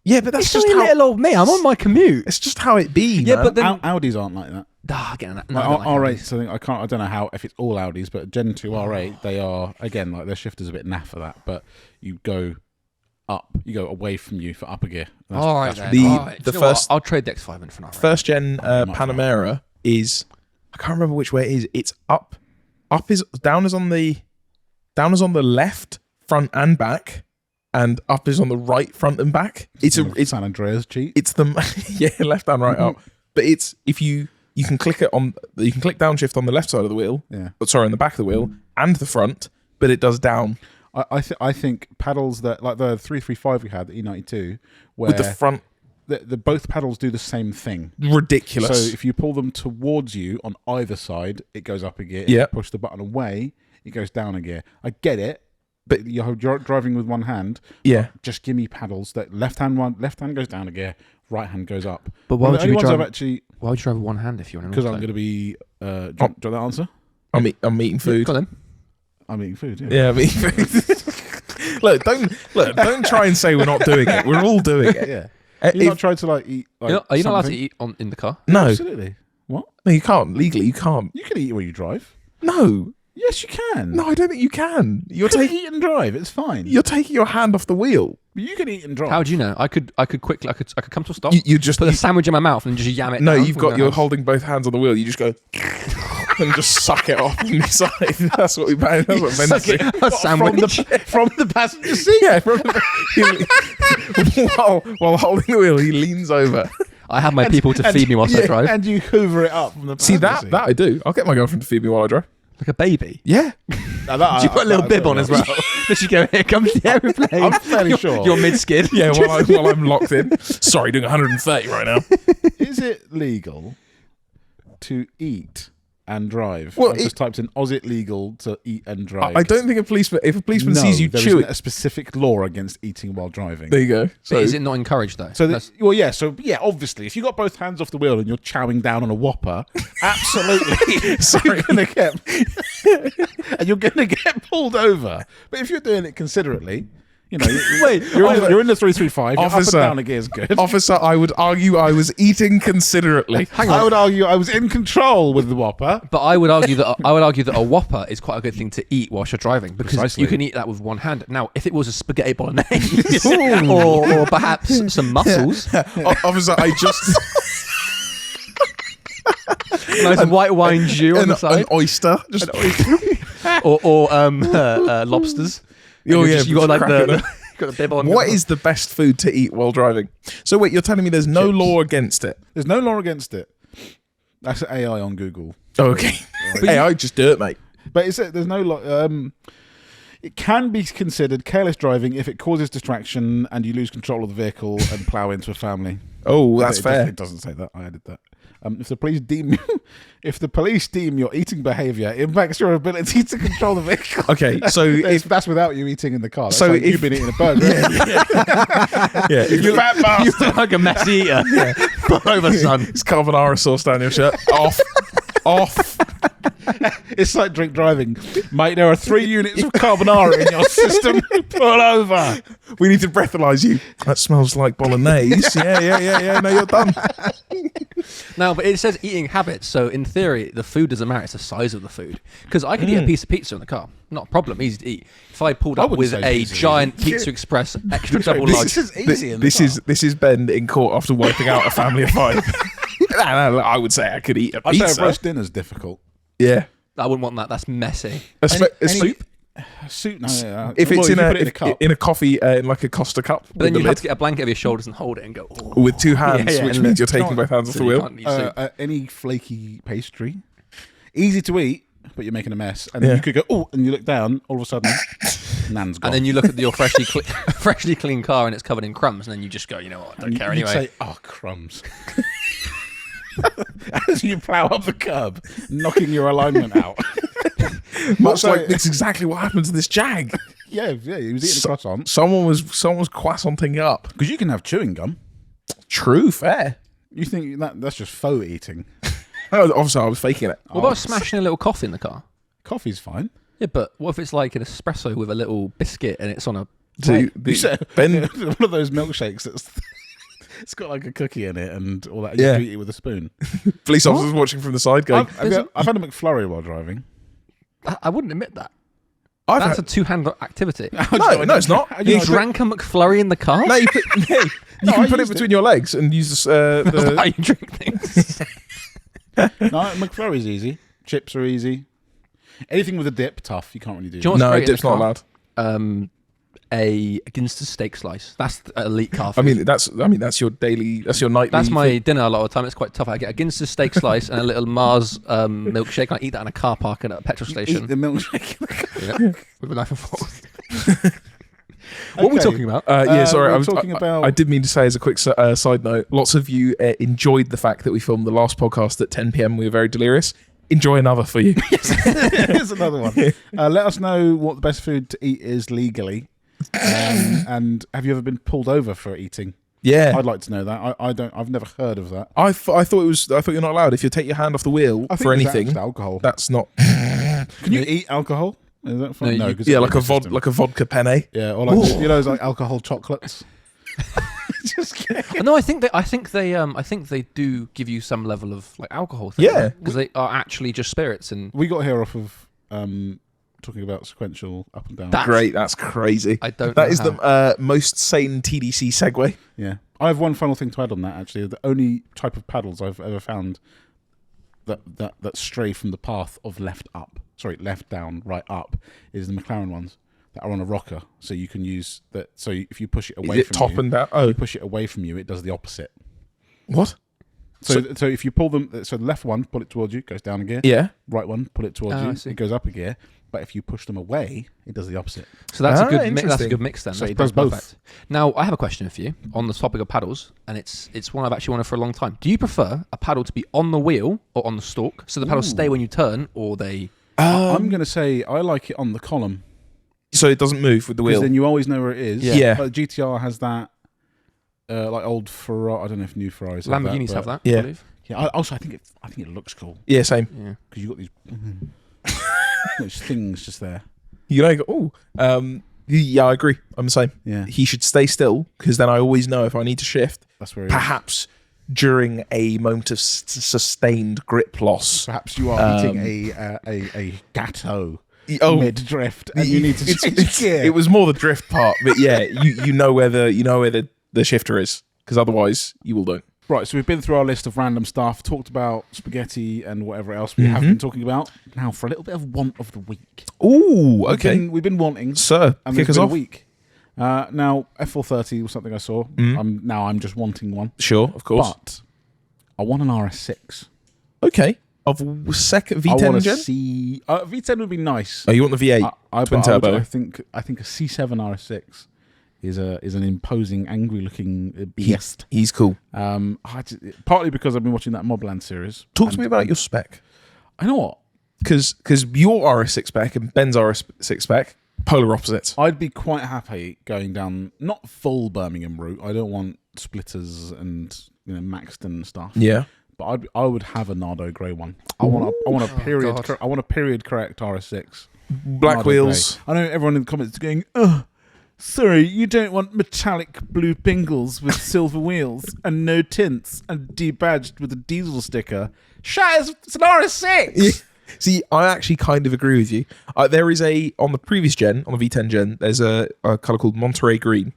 Yeah, but that's It's just only how little old me. I'm on my commute. it's just how it be. Yeah, man. but then Audis aren't like that. getting that. Like R8s, I don't know how if it's all Audis, but Gen 2 R8, they are again like their shifter's a bit naff for that. But you go up, you go away from you for upper gear. All right, that's then. the first I'll trade the X5 in for an R8. first gen Panamera is I can't remember which way it is. It's up. Up is down is on the left front and back, and up is on the right front and back. It's San Andreas cheat. It's the left and right up. But it's if you can click it on you can click downshift on the left side of the wheel. Yeah. Sorry, on the back of the wheel and the front, but it does down. I think paddles that like the 335 we had, the E92, where With the front the both paddles do the same thing. ridiculous. So if you pull them towards you on either side, it goes up a gear. If Yeah. you push the button away, it goes down a gear. I get it, but you're driving with one hand. Yeah. Just give me paddles that left hand goes down a gear, right hand goes up. But why would you be driving? Why would you drive with one hand if you're in an Because I'm auto? going to be. Do you want that answer? I'm eating food. Go on then. I'm eating food. Yeah. Yeah, I'm eating food. Don't try and say we're not doing it. We're all doing it. Yeah. Uh, You're if- not trying to like eat. Like, Are you not allowed to something? eat in the car? No, Absolutely. What? no, you can't. Legally, you can't. You can eat when you drive. No, Yes, you can. no, I don't think you can. you can eat and drive. It's fine. You're taking your hand off the wheel. But you can eat and drive. How do you know? I could quickly. I could come to a stop. You just put the sandwich in my mouth and just yam it. no. down You've with got my you're hands. holding both hands on the wheel. You just go and just suck it off on the side. That's what we. That's what men Suck do. it. A sandwich. from the passenger seat. Yeah, while holding the wheel, he leans over. I have my people to feed me whilst I drive, And you hoover it up from the See passenger seat. that I do. I'll get my girlfriend to feed me while I drive. like a baby. Yeah. Now that, You put a little bib on as well. Does she go? Here comes the aeroplane. I'm fairly sure. You're mid skid. Yeah, while I'm locked in. Sorry, doing 130 right now. Is it legal to eat and drive? Well, I've just typed in, "Is it legal to eat and drive?" I don't think if a policeman No, sees you there chewing. isn't a specific law against eating while driving. There you go. So is it not encouraged though? So, obviously, if you got both hands off the wheel and you're chowing down on a Whopper, absolutely, you're gonna get pulled over. But if you're doing it considerately, you're in the 335. You're Officer. up and down a gear is good. Officer, I would argue I was eating considerately. I would argue I was in control with the Whopper. But I would argue that a Whopper is quite a good thing to eat whilst you're driving because Precisely. you can eat that with one hand. Now, if it was a spaghetti bolognese or perhaps some mussels, Officer, I just nice white wine jus on an the side, oyster. Just or lobsters. Oh, yeah, you got like cracking the got the bib on. What is the best food to eat while driving? So wait, you're telling me there's no law against it? There's no law against it. That's AI on Google. Oh, okay. Hey, I just do it, mate. But there's no law. It can be considered careless driving if it causes distraction and you lose control of the vehicle and plough into a family. Oh, that's It fair. doesn't say that. I added that. If the police deem your eating behaviour impacts your ability to control the vehicle. Okay, so That's without you eating in the car. That's So like if- you've been eating a burger. yeah, if You fat bastard. You look like a messy eater. Pull over, son. it's carbonara sauce down your shirt. Off. It's like drink driving. Mate, there are 3 units of carbonara in your system. Pull over. We need to breathalyze you. That smells like bolognese. Yeah. No, you're done. No, but it says eating habits. So in theory, the food doesn't matter. It's the size of the food. Because I could eat a piece of pizza in the car. Not a problem. Easy to eat. If I pulled up wouldn't with say a easy. giant Pizza Express extra double large. This is easy in the This car. is Ben in court after wiping out a family of 5. No, I would say I could eat a I'd say a pizza. roast dinner's difficult. Yeah. I wouldn't want that. That's messy. A soup. Soup? No, If it's you put it in a cup. in a coffee, in like a Costa cup, But then with you the have lid, to get a blanket over your shoulders and hold it and go. "Ooh." with 2 hands, Yeah, which and means you're it's taking not- both hands off So the you wheel. can't eat soup. Any flaky pastry, easy to eat, but you're making a mess. And then Yeah. you could go, oh, and you look down, all of a sudden, nan's gone. And then you look at your freshly clean car and it's covered in crumbs, and then you just go, you know what? I don't care you'd anyway. say, oh, crumbs. As you plough up the curb, knocking your alignment out. Much like that's exactly what happened to this Jag. Yeah, he was eating a croissant. Someone was croissanting it up. Because you can have chewing gum. True, fair. You think that's just faux eating? Obviously, I was faking it. What about smashing a little coffee in the car? Coffee's fine. Yeah, but what if it's like an espresso with a little biscuit and it's on a... Ben, one of those milkshakes that's... It's got like a cookie in it and all that. You have to eat it with a spoon. Police officers watching from the side going... I've had a McFlurry while driving. I wouldn't admit that. That's a two-hand activity. No, it's not. You drank a McFlurry in the car? No, you can put it between your legs and use the... How you drink things. No, McFlurry's easy. Chips are easy. Anything with a dip, tough. You can't really do. No, dip's not allowed. A Ginster steak slice. That's elite car I food. mean that's your daily. That's your nightly. That's my dinner a lot of the time. It's quite tough. I get a Ginster steak slice and a little Mars milkshake. I eat that in a car park and at a petrol station. Eat the milkshake. With a knife and fork. What are we talking about? Sorry, we're talking about... I did mean to say as a quick side note, lots of you enjoyed the fact that we filmed the last podcast at 10 p.m. We were very delirious. Enjoy another for you. Here's another one. Let us know what the best food to eat is legally. And have you ever been pulled over for eating? Yeah, I'd like to know that. I've never heard of that. I thought you're not allowed if you take your hand off the wheel for anything. Alcohol. That's not. Can you eat alcohol? Is that fun? No, like a vodka penne. Yeah, or like those like alcohol chocolates. Just kidding. No, I think they do give you some level of like alcohol. Yeah, because they are actually just spirits. And we got here off of talking about sequential up and down. That's crazy. I don't. That is the most sane TDC segue. Yeah, I have one final thing to add on that. Actually, the only type of paddles I've ever found that stray from the path of left down, right up, is the McLaren ones that are on a rocker. So you can use that. So if you push it away from top you, and down? Oh, you push it away from you, it does the opposite. What? So if you pull them, so the left one, pull it towards you, goes down a gear. Yeah. Right one, pull it towards you, it goes up a gear. But if you push them away, it does the opposite. So that's a good mix. That's a good mix then. So it does both. Perfect. Now I have a question for you on the topic of paddles, and it's one I've actually wanted for a long time. Do you prefer a paddle to be on the wheel or on the stalk, so the paddles stay when you turn, or they? I'm going to say I like it on the column, so it doesn't move with the wheel. Then you always know where it is. Yeah. Like GTR has that, like old Ferrari. I don't know if new Ferraris. Lamborghinis have that. Yeah. I believe. Yeah. Also, I think it looks cool. Yeah, same. Yeah. Because you got these things just there. You know, yeah, I agree. I'm the same. Yeah. He should stay still because then I always know if I need to shift. That's where perhaps during a moment of sustained grip loss. Perhaps you are eating a gâteau mid drift, and you need to change gear. It was more the drift part, but yeah, you know where the shifter is because otherwise you will don't. Right, so we've been through our list of random stuff, talked about spaghetti and whatever else we have been talking about. Now for a little bit of want of the week. Ooh, okay. We've been wanting. Sir, and kick us been off. A week. Now, F430 was something I saw. I'm just wanting one. Sure, of course. But I want an RS6. Okay. Of second V10 I want gen? V10 would be nice. Oh, you want the V8 twin turbo? I think a C7 RS6 is an imposing, angry-looking beast. He's cool. Partly because I've been watching that Mobland series. Talk to me about your spec. I know what. Because your RS6 spec and Ben's RS6 spec, polar opposites. I'd be quite happy going down, not full Birmingham route. I don't want splitters and Maxton stuff. Yeah. But I would have a Nardo grey one. I want a period correct RS6. Black Nardo wheels. Grey. I know everyone in the comments is going, sorry, you don't want metallic blue pingles with silver wheels and no tints and debadged with a diesel sticker. Shut, it's an RS6! Yeah. See, I actually kind of agree with you. There is on the previous gen, on the V10 gen, there's a colour called Monterey Green,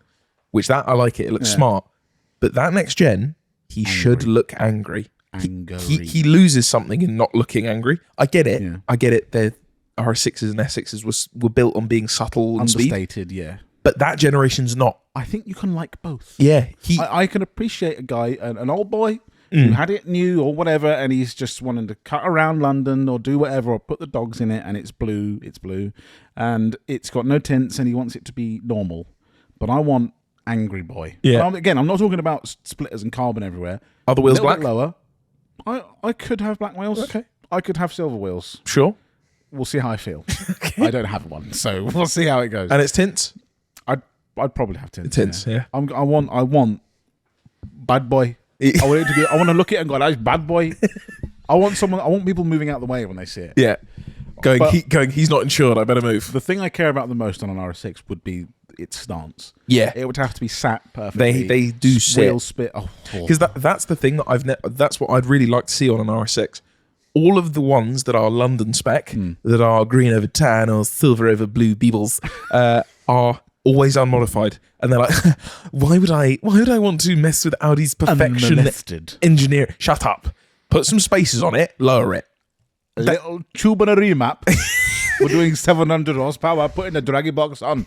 which I like it. It looks smart. But that next gen, he should look angry. He loses something in not looking angry. I get it. Yeah. I get it. The RS6s and S6s were built on being subtle and understated, speed. Yeah. But that generation's not. I think you can like both. Yeah. I can appreciate a guy, an old boy, who had it new or whatever, and he's just wanting to cut around London or do whatever, or put the dogs in it, and it's blue, and it's got no tints, and he wants it to be normal. But I want angry boy. Yeah. I'm not talking about splitters and carbon everywhere. Are the wheels black? Lower. I could have black wheels. Okay. I could have silver wheels. Sure. we'll see how I feel. I don't have one, so we'll see how it goes. And it's tints? I'd probably have tints. Tints, yeah. I want bad boy. I want it to be. I want to look at it and go, "That's bad boy." I want people moving out the way when they see it. Yeah. Going, he's not insured, I better move. The thing I care about the most on an RS6 would be its stance. Yeah. It would have to be sat perfectly. They do sit. Wheel spit. Because that's the thing that that's what I'd really like to see on an RS6. All of the ones that are London spec, that are green over tan or silver over blue beebles, are always unmodified. And they're like, why would I want to mess with Audi's perfection engineer? Shut up. Put some spaces on it, lower it. A little tube and a remap. We're doing 700 horsepower, putting the draggy box on.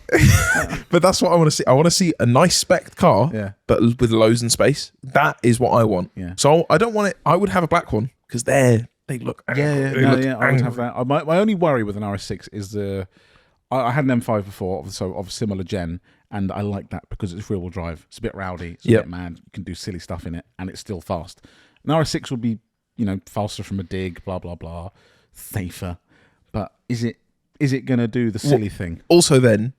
But that's what I want to see. I want to see a nice spec car, but with loads and space. That is what I want. Yeah. So I don't want it. I would have a black one because they look angry. I would have that. My only worry with an RS6 is I had an M5 before, so of similar gen, and I like that because it's rear-wheel drive. It's a bit rowdy. It's a bit mad. You can do silly stuff in it, and it's still fast. An RS6 would be, faster from a dig, blah blah blah, safer. But is it going to do the silly thing? Also, then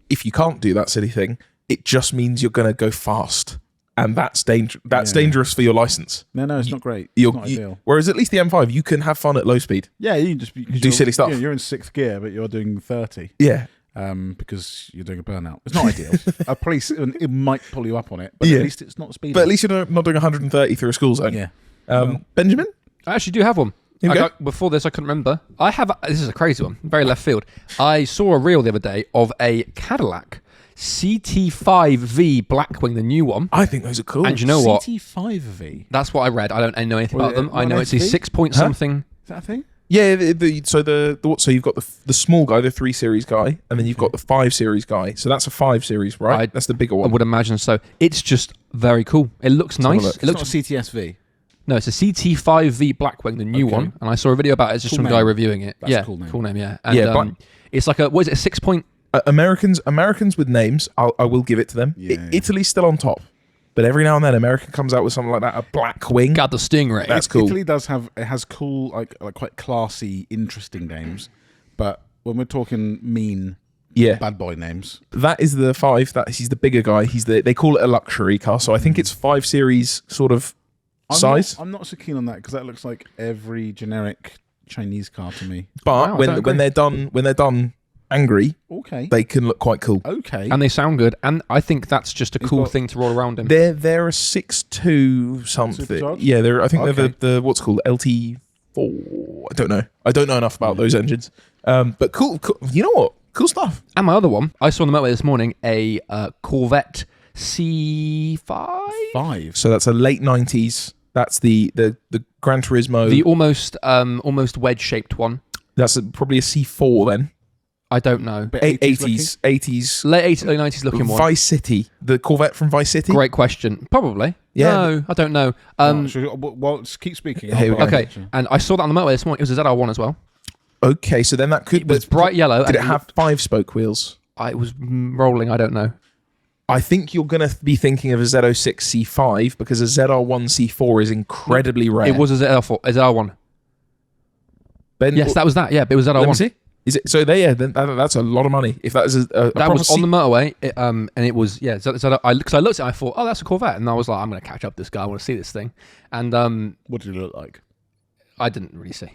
if you can't do that silly thing, it just means you're going to go fast, and that's dangerous for your license. No, it's not great. It's not ideal. Whereas at least the M5, you can have fun at low speed. Yeah, you can just do silly stuff. You're in 6th gear, but you're doing 30. Yeah. Because you're doing a burnout. It's not ideal. A police, it might pull you up on it, but at least it's not speeding. But at least you're not doing 130 through a school zone. Yeah. Benjamin? I actually do have one. Before this, I couldn't remember. This is a crazy one, very left field. I saw a reel the other day of a Cadillac CT5V Blackwing, the new one. I think those are cool. And you know what? CT5V? That's what I read. I don't know anything about them. I know it's a 6 point something. Is that a thing? Yeah, so you've got the small guy, the 3 Series guy, and then you've got the 5 Series guy. So that's a 5 Series, right? That's the bigger one. I would imagine so. It's just very cool. It looks nice. It looks not a CTSV. No, it's a CT5V Blackwing, the new one, and I saw a video about it. It's just some guy reviewing it. That's a cool name. Yeah. And, it's like what is it? A 6 point. Americans with names, I will give it to them. Italy's still on top. But every now and then, America comes out with something like that, a Blackwing. Got the Stingray. That's cool. Italy has cool, like quite classy, interesting names. But when we're talking mean, bad boy names, that is the 5. He's the bigger guy. They call it a luxury car. So I think it's 5 Series sort of size. I'm not so keen on that because that looks like every generic Chinese car to me. But when they're done angry, they can look quite cool. And they sound good, and I think that's just a cool thing to roll around in. They're a 6.2 something. Yeah, I think they're the what's called LT4. I don't know enough about those engines. But cool. You know what? Cool stuff. And my other one, I saw on the motorway this morning a Corvette C5. So that's a late 90s. That's the Gran Turismo. The almost wedge shaped one. That's probably a C4 then. I don't know. 80s. Late 80s, early 90s looking one. Vice City. The Corvette from Vice City? Great question. Probably. Yeah. No, I don't know. Well, just keep speaking. Okay. And I saw that on the motorway this morning. It was a ZR1 as well. Okay, so then that could... It was bright yellow. Did it have 5-spoke wheels? It was rolling. I don't know. I think you're going to be thinking of a Z06 C5 because a ZR1 C4 is incredibly rare. It was a ZR1. Yes, that was that. Yeah, but it was ZR1. Let me see. Is it so? That's a lot of money. If that is that was on the motorway, and it was because I looked at it, I thought, oh, that's a Corvette, and I was like, I'm going to catch up this guy. I want to see this thing. And what did it look like? I didn't really see.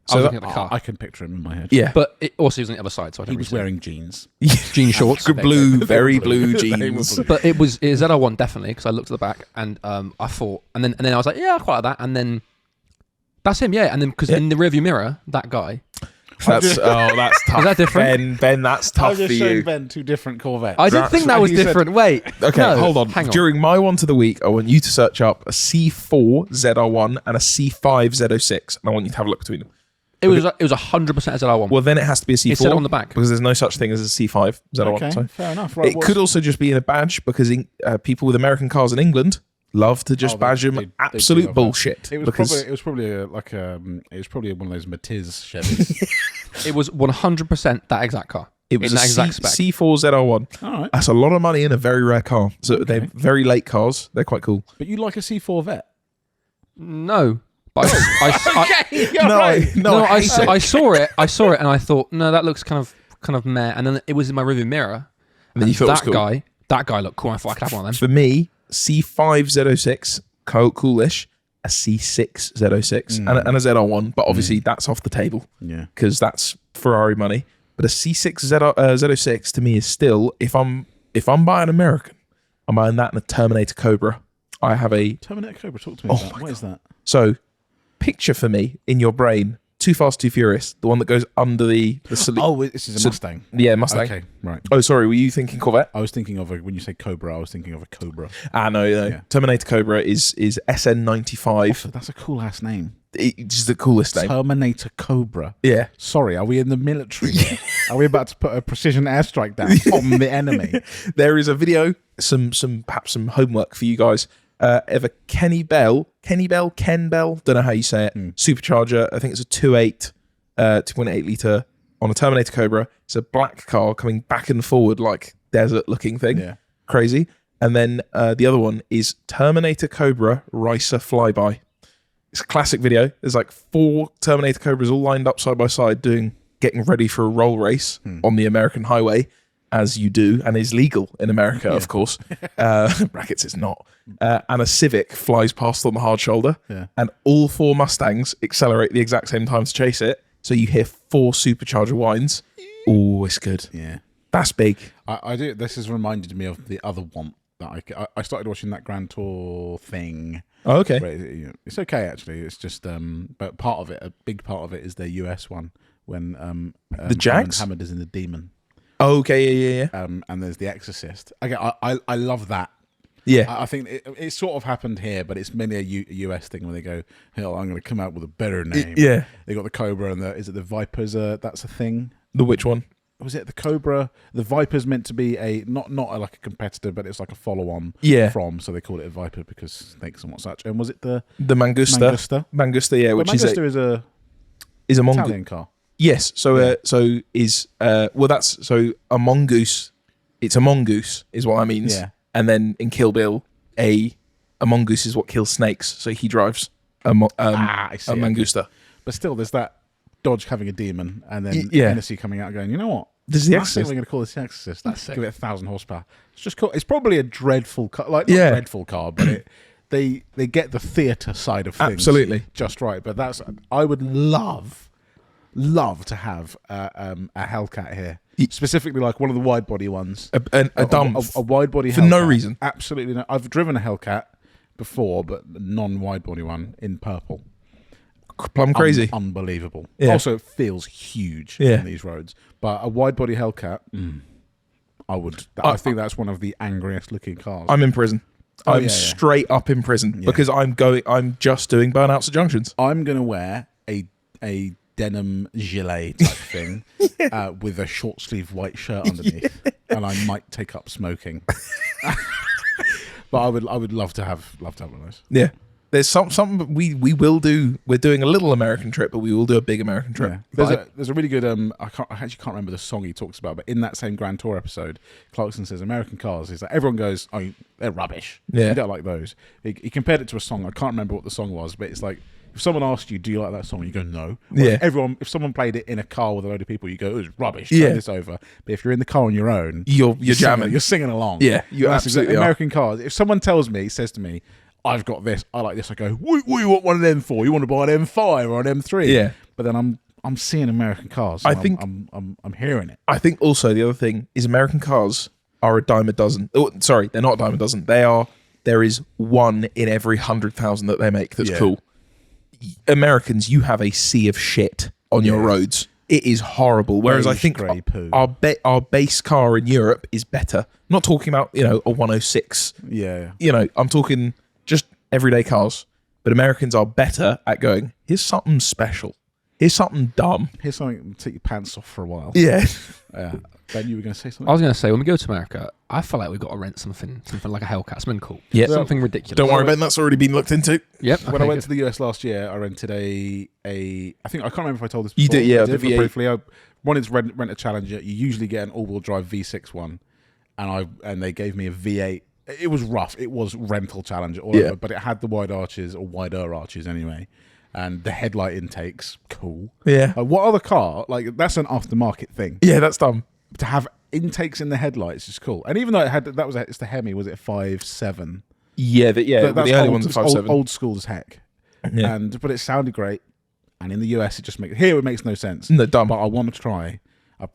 So I was looking at the car. I can picture him in my head. Yeah, but it also was on the other side, so I he was wearing jeans, jean shorts, blue, very blue jeans. But it was ZR1 definitely because I looked at the back and I thought, and then I was like, yeah, I quite like that, and then that's him, yeah, and then because in the rearview mirror, that guy. That's tough. Is that different? Ben, that's tough for you. Ben, 2 different Corvettes. I didn't think that was different. Wait. Okay, no, hold on. Hang on. During my one to the week, I want you to search up a C4 ZR1 and a C5 Z06, and I want you to have a look between them. It was 100% ZR1. Well, then it has to be a C4. It said it on the back because there's no such thing as a C5 ZR1. Okay, so. fair enough. Right, it could also just be in a badge because people with American cars in England love to just badge them absolute bullshit. It was probably one of those Matiz Chevys. It was 100% that exact car. It was in that exact spec. C4 ZR1. All right. That's a lot of money in a very rare car. So they're very late cars. They're quite cool. But you like a C4 Vet? No, But I saw it, and I thought, no, that looks kind of meh. And then it was in my rearview mirror, And then you thought that it was cool. that guy looked cool. I thought I could have one of them. For me, C5 Z06, coolish, a C6 Z06, and a ZR1, but obviously that's off the table. Yeah. Because that's Ferrari money. But a C6 Z06 to me is still, if I'm buying American, I'm buying that and a Terminator Cobra. I have a Terminator Cobra. Talk to me about that. What is that? So, picture for me in your brain Too Fast, Too Furious, the one that goes under the Oh, this is a Mustang. Yeah, Mustang. Okay, right. Oh, sorry, were you thinking Corvette? I was thinking of when you say Cobra, I was thinking of a Cobra. No. Yeah. Terminator Cobra is SN95. So that's a cool ass name. It's the coolest name. Terminator Cobra. Yeah. Sorry, are we in the military? Are we about to put a precision airstrike down on the enemy? There is a video, perhaps some homework for you guys. Of a Ken Bell, don't know how you say it, supercharger. I think it's a 2.8 litre on a Terminator Cobra. It's a black car coming back and forward like desert looking thing. Yeah. Crazy. And then the other one is Terminator Cobra Racer Flyby. It's a classic video. There's like 4 Terminator Cobras all lined up side by side getting ready for a roll race on the American highway, as you do, and is legal in America, of course. Brackets, it's not. And a Civic flies past on the hard shoulder, and all 4 Mustangs accelerate the exact same time to chase it. So you hear 4 supercharger whines. Oh, it's good. Yeah. That's big. I do. This has reminded me of the other one that I started watching, that Grand Tour thing. Oh, okay. It's okay, actually. It's just, but a big part of it is their US one when the Jags? Hammered is in the Demon. Oh, okay, yeah. And there's The Exorcist. Okay, I love that. Yeah. I think it sort of happened here, but it's mainly a US thing where they go, hell, I'm going to come out with a better name. Yeah. They got the Cobra and is it the Vipers? That's a thing. The which one? Was it the Cobra? The Viper's meant to be not like a competitor, but it's like a follow-on from, so they call it a Viper because snakes and what such. And was it the Mangusta? Mangusta, yeah, which Mangusta is a Italian car. Yes, so a mongoose. It's a mongoose is what that means. Yeah. And then in Kill Bill, a mongoose is what kills snakes. So he drives a Mangusta. Okay. But still, there's that Dodge having a Demon, and then Hennessy coming out going, you know what? This is the I think Exorcist. we're going to call this the Exorcist. That's sick. Give it 1,000 horsepower. It's just cool. It's probably a dreadful car, not dreadful car, but they get the theatre side of things absolutely just right. But I would love to have a Hellcat here, specifically like one of the wide body ones, a wide body for Hellcat. No reason. Absolutely no. I've driven a Hellcat before, but non-wide body one in purple. Plum crazy, unbelievable. Yeah. Also, it feels huge on these roads. But a wide body Hellcat, I think that's one of the angriest looking cars. I'm in prison. I'm straight up in prison because I'm just doing burnouts at junctions. I'm going to wear a denim gilet type thing with a short sleeve white shirt underneath, and I might take up smoking. But I would love to have one of those. Yeah. There's something we will do. We're doing a little American trip, but we will do a big American trip. Yeah. There's a really good I actually can't remember the song he talks about, but in that same Grand Tour episode, Clarkson says American cars. He's like, everyone goes, oh, they're rubbish. Yeah, you don't like those. He compared it to a song. I can't remember what the song was, but it's like if someone asked you, do you like that song? You go, no. Well, if someone played it in a car with a load of people, you go, it was rubbish. Turn this over. But if you're in the car on your own, you're jamming. You're singing along. Yeah, you absolutely American cars. If someone says to me, I've got this, I like this, I go, what do you want one of them for? You want to buy an M5 or an M3? Yeah. But then I'm seeing American cars. I think I'm hearing it. I think also the other thing is American cars are a dime a dozen. Oh, sorry, they're not a dime a dozen. There is one in every 100,000 that they make that's cool. Americans, you have a sea of shit on your roads. It is horrible. Whereas I think our base car in Europe is better. I'm not talking about, a 106. Yeah. I'm talking just everyday cars. But Americans are better at going, here's something special. Here's something dumb. Here's something to take your pants off for a while. Yeah. Ben, you were going to say something? I was going to say, when we go to America, I feel like we've got to rent something like a Hellcat, something cool. Yeah. Something ridiculous. Don't worry, Ben, that's already been looked into. Yep. When I went to the US last year, I rented I can't remember if I told this before. You did, yeah. I did, but briefly. I wanted to rent a Challenger. You usually get an all-wheel drive V6 one, and they gave me a V8. It was rough. It was rental Challenger all over, but it had the wide arches, or wider arches anyway. and the headlight intakes, cool. Yeah. What other car, like that's an aftermarket thing. Yeah, that's dumb. To have intakes in the headlights is cool. And even though it's the Hemi, was it 5.7? Yeah, the early old, ones are 5.7. old school as heck. Yeah. But it sounded great. And in the US, it makes no sense. No, dumb. But I want to try a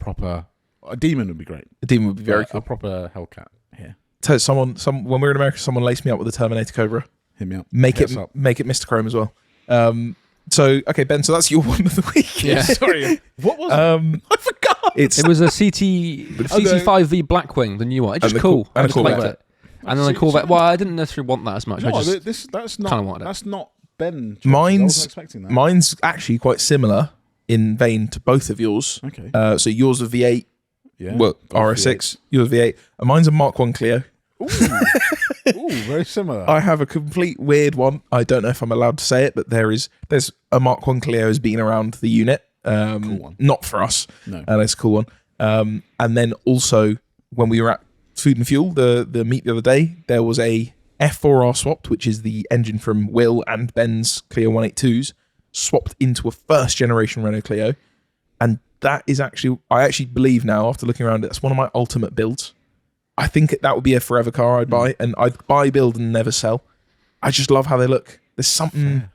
Demon would be great. A Demon would be very cool. A proper Hellcat here. So when we were in America, someone laced me up with a Terminator Cobra. Hit me up. Make it Mr. Chrome as well. Okay, Ben. So that's your one of the week. Yeah. Sorry. What was it? I forgot. It was a CT5V Blackwing, the new one. It's just cool. And I a just Corvette. liked it. And then the Corvette. Well, I didn't necessarily want that as much. No, I just that's not. kinda wanted it. That's not Ben. Mine's I wasn't expecting that. Mine's actually quite similar in vein to both of yours. Okay. So yours a V8. Yeah. Well, RS6. Yours V8. And mine's a Mark 1 Clio. Ooh, very similar. I have a complete weird one. I don't know if I'm allowed to say it, but there's a Mark 1 Clio has been around the unit. Cool one. Not for us. No. That's a cool one. And then also when we were at Food and Fuel, the meet the other day, there was a F4R swapped, which is the engine from Will and Ben's Clio 182s, swapped into a first generation Renault Clio. And that is actually, I actually believe now, after looking around, that's one of my ultimate builds. I think that would be a forever car I'd buy, and I'd buy, build, and never sell. I just love how they look. There's something.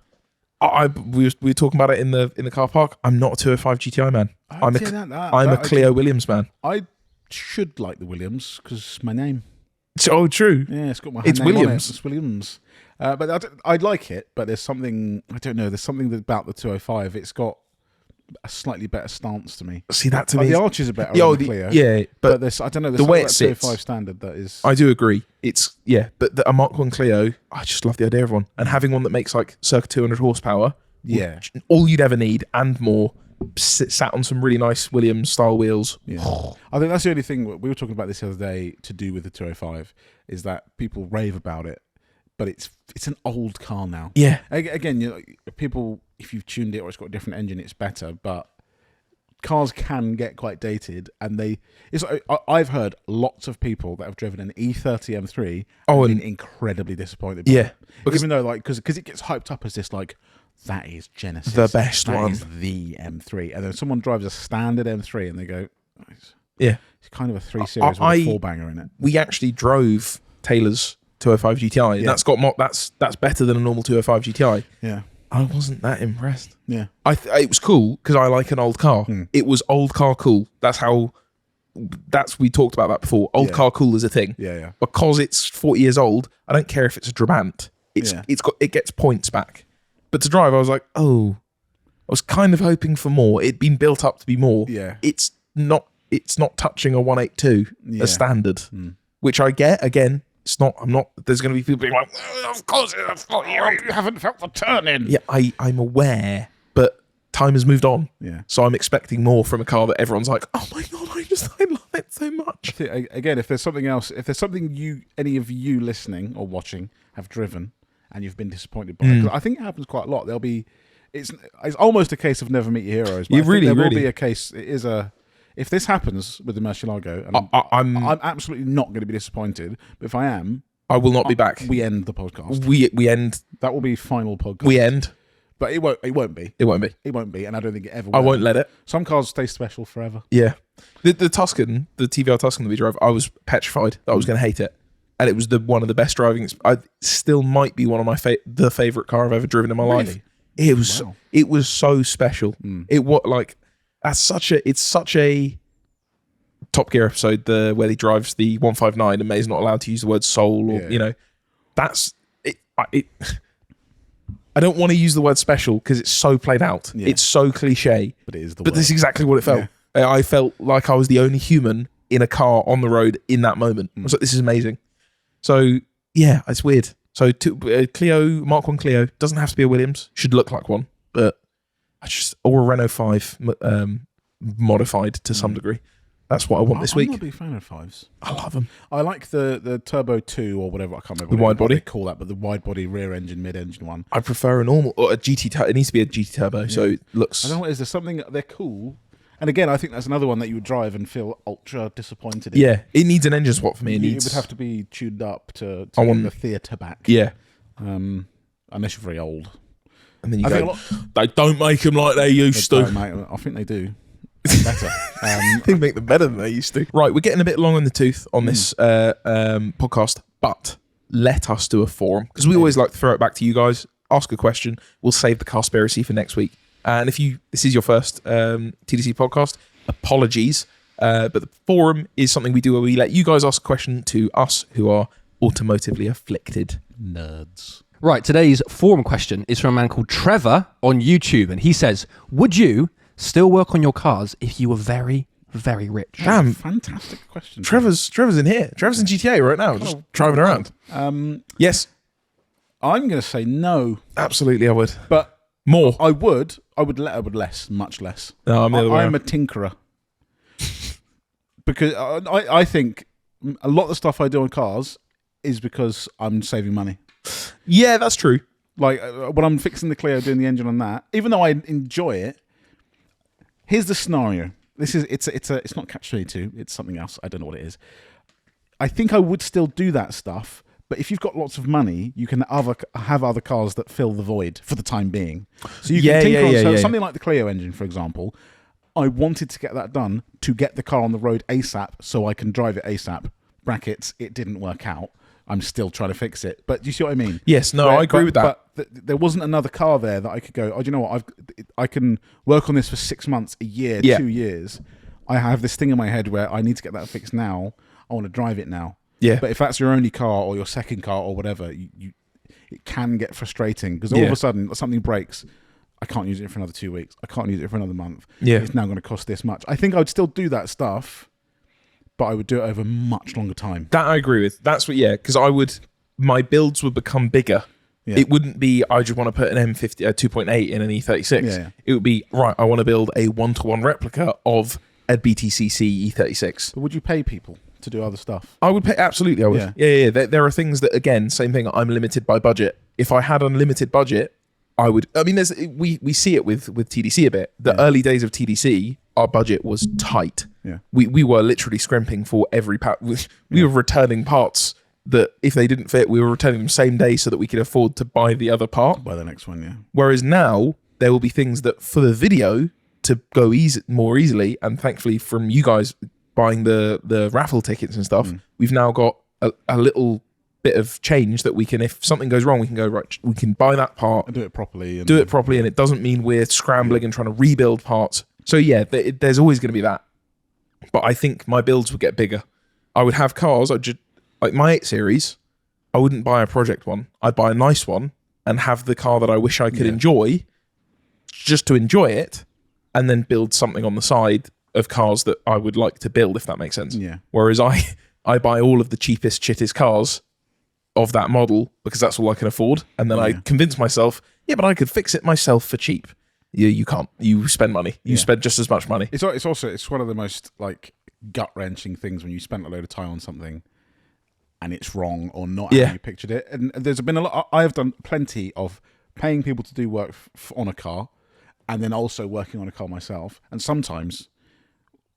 We were talking about it in the car park. I'm not a 205 GTI man. I'm a Clio Williams man. I should like the Williams because my name. Oh, true. Yeah, it's got my It's name on Williams. it. It's Williams. But I'd like it, but there's something, I don't know, there's something about the 205. It's got a slightly better stance to me. See, that to Like me, the arches are better on the Clio. Yeah, but there's, I don't know, there's the way something it about sits, 205 standard that is. I do agree. It's but a Mark 1 Clio, I just love the idea of one, and having one that makes like circa 200 horsepower. Yeah, all you'd ever need and more. Sat on some really nice Williams style wheels. Yeah. I think that's the only thing we were talking about this the other day to do with the 205 is that people rave about it, but it's an old car now. Yeah. Again, people, if you've tuned it or it's got a different engine, it's better. But cars can get quite dated, and I've heard lots of people that have driven an E30 M3 and been incredibly disappointed. Yeah, because even though because it gets hyped up as this that is Genesis, the best one. That is the M3, and then someone drives a standard M3 and they go, yeah, it's kind of a 3 Series with a 4-banger in it. We actually drove Taylor's 205 GTI. Yeah. That's got that's better than a normal 205 GTI. Yeah, I wasn't that impressed. Yeah, it was cool because I like an old car. It was old car cool. We talked about that before. Old car cool is a thing. Yeah. Because it's 40 years old, I don't care if it's a Trabant. It gets points back. But to drive, I was like, I was kind of hoping for more. It'd been built up to be more. Yeah. It's not touching a 182 as standard, which I get. Again, it's not. I'm not. There's going to be people being like, of course, you haven't felt the turning. Yeah, I'm aware, but time has moved on. Yeah. So I'm expecting more from a car that everyone's like, oh my god, I love it so much. Again, if there's something else, if there's something any of you listening or watching have driven and you've been disappointed by, because I think it happens quite a lot. It's almost a case of never meet your heroes. But there will be a case. If this happens with the Murcielago, and I'm absolutely not going to be disappointed. But if I am, I will not be back. We end the podcast. We end. That will be final podcast. We end. But it won't be. It won't be. It won't be, and I don't think it ever will. I won't let it. Some cars stay special forever. Yeah. The Tuscan, the TVR Tuscan that we drove, I was petrified that I was going to hate it. And it was one of the best driving. I still might be one of my the favorite car I've ever driven in my life. It was so special. It's such a Top Gear episode where he drives the 159 and May's not allowed to use the word soul or that's it. I don't want to use the word special because it's so played out. Yeah. It's so cliche. But it is But this is exactly what it felt. Yeah. I felt like I was the only human in a car on the road in that moment. I was like, this is amazing. So, yeah, it's weird. So, Clio, Mark 1 Clio, doesn't have to be a Williams. Should look like one. But or a Renault 5 modified to some degree. That's what I want this week. I'm not a big fan of 5s. I love them. I like the Turbo 2 or whatever. I can't remember the wide body. They call that, but the wide body rear engine, mid engine one. I prefer a normal or a GT. It needs to be a GT Turbo, so it looks. I don't know. Is there something they're cool? And again, I think that's another one that you would drive and feel ultra disappointed in. Yeah, it needs an engine swap for me. It would have to be tuned up to get the theatre back. Yeah. Unless you're very old. And then you I go, they don't make them like they used to. Mate, I think they do. Better. They make them better than they used to. Right, we're getting a bit long in the tooth on this podcast, but let us do a forum, because we always like to throw it back to you guys. Ask a question. We'll save the Carspiracy for next week. And if this is your first TDC podcast, apologies. But the forum is something we do where we let you guys ask a question to us who are automotively afflicted Nerds. Right, today's forum question is from a man called Trevor on YouTube, and he says, would you still work on your cars if you were very, very rich? Damn. Fantastic question. Trevor's in here. Trevor's in GTA right now, just driving around. Yes. I'm going to say no. Absolutely, I would. But more. I would less, much less. No, I'm the other way I'm around. a tinkerer. Because I think a lot of the stuff I do on cars is because I'm saving money. Yeah, that's true. Like when I'm fixing the Clio, doing the engine on that, even though I enjoy it, here's the scenario. It's not Catch-22. It's something else. I don't know what it is. I think I would still do that stuff, but if you've got lots of money, you can have other cars that fill the void for the time being. So you can tinker on something like the Clio engine, for example. I wanted to get that done to get the car on the road ASAP so I can drive it ASAP. Brackets, it didn't work out. I'm still trying to fix it. But do you see what I mean? Yes, no, I agree with that. But there wasn't another car there that I could go, oh, do you know what? I can work on this for 6 months, a year, 2 years. I have this thing in my head where I need to get that fixed now. I want to drive it now. Yeah. But if that's your only car or your second car or whatever, it can get frustrating because all of a sudden something breaks. I can't use it for another 2 weeks. I can't use it for another month. Yeah. It's now going to cost this much. I think I would still do that stuff, but I would do it over much longer time. That I agree with. That's what, because my builds would become bigger. Yeah. It wouldn't be, I just want to put an M50, 2.8 in an E36. Yeah. It would be, right, I want to build a 1-to-1 replica of a BTCC E36. But would you pay people to do other stuff? I would pay, absolutely, I would. Yeah. There are things that, again, same thing, I'm limited by budget. If I had unlimited budget, I would, I mean, we see it with TDC a bit. The early days of TDC, our budget was tight. Yeah. We were literally scrimping for every part. We were returning parts that if they didn't fit, we were returning them same day so that we could afford to buy the other part. Buy the next one, yeah. Whereas now, there will be things that for the video to go more easily, and thankfully from you guys buying the raffle tickets and stuff, we've now got a little bit of change that we can, if something goes wrong, we can go, right, we can buy that part. And do it properly. And it doesn't mean we're scrambling and trying to rebuild parts. So yeah, there's always going to be that. But I think my builds would get bigger. I would have cars, like my 8 Series, I wouldn't buy a project one. I'd buy a nice one and have the car that I wish I could enjoy, just to enjoy it, and then build something on the side of cars that I would like to build, if that makes sense. Yeah. Whereas I buy all of the cheapest, shittest cars of that model because that's all I can afford. And then I convince myself, but I could fix it myself for cheap. You can't. You spend money. You spend just as much money. It's one of the most like gut-wrenching things when you spend a load of time on something and it's wrong or not how you pictured it. And there's been a lot. I have done plenty of paying people to do work on a car and then also working on a car myself. And sometimes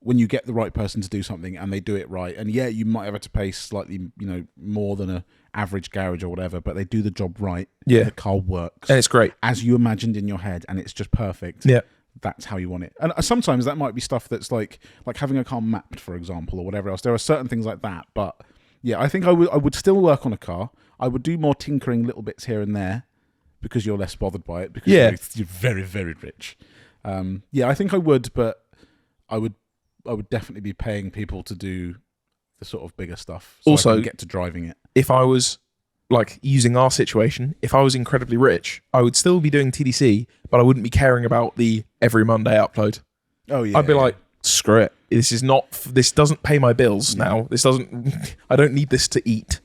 when you get the right person to do something and they do it right, and you might have to pay slightly, more than a average garage or whatever, but they do the job right. Yeah. The car works. And it's great. As you imagined in your head, and it's just perfect. Yeah. That's how you want it. And sometimes that might be stuff that's like having a car mapped, for example, or whatever else. There are certain things like that. But yeah, I think I would still work on a car. I would do more tinkering little bits here and there because you're less bothered by it because you're very, very rich. I think I would, but I would definitely be paying people to do the sort of bigger stuff. So also, I can get to driving it. If I was like using our situation, if I was incredibly rich, I would still be doing TDC, but I wouldn't be caring about the every Monday upload. Oh yeah. I'd be like, screw it. This doesn't pay my bills now. I don't need this to eat.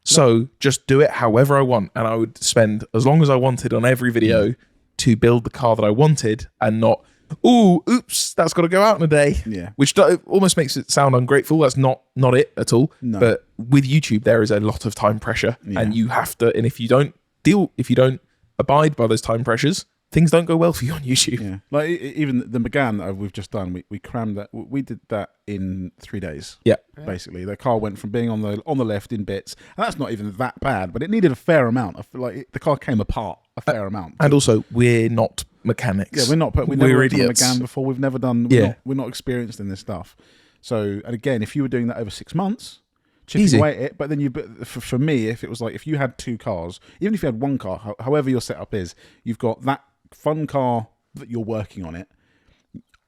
So just do it however I want. And I would spend as long as I wanted on every video to build the car that I wanted and not, oops, that's got to go out in a day. Yeah. Which almost makes it sound ungrateful. That's not it at all. No. But with YouTube, there is a lot of time pressure and you have to, and if you don't abide by those time pressures, things don't go well for you on YouTube. Yeah. Like even the Megane that we've just done, we crammed that. We did that in 3 days. Yeah. Basically, the car went from being on the left in bits, and that's not even that bad, but it needed a fair amount. I feel like the car came apart a fair amount. And also, we're not mechanics. Yeah, we're not. We never we're worked on a idiots. McLaren before. We've never done. We're not experienced in this stuff. So, and again, if you were doing that over 6 months, chipping Easy. away at it. But then for me, if it was like if you had 2 cars, even if you had 1 car, however your setup is, you've got that fun car that you're working on it.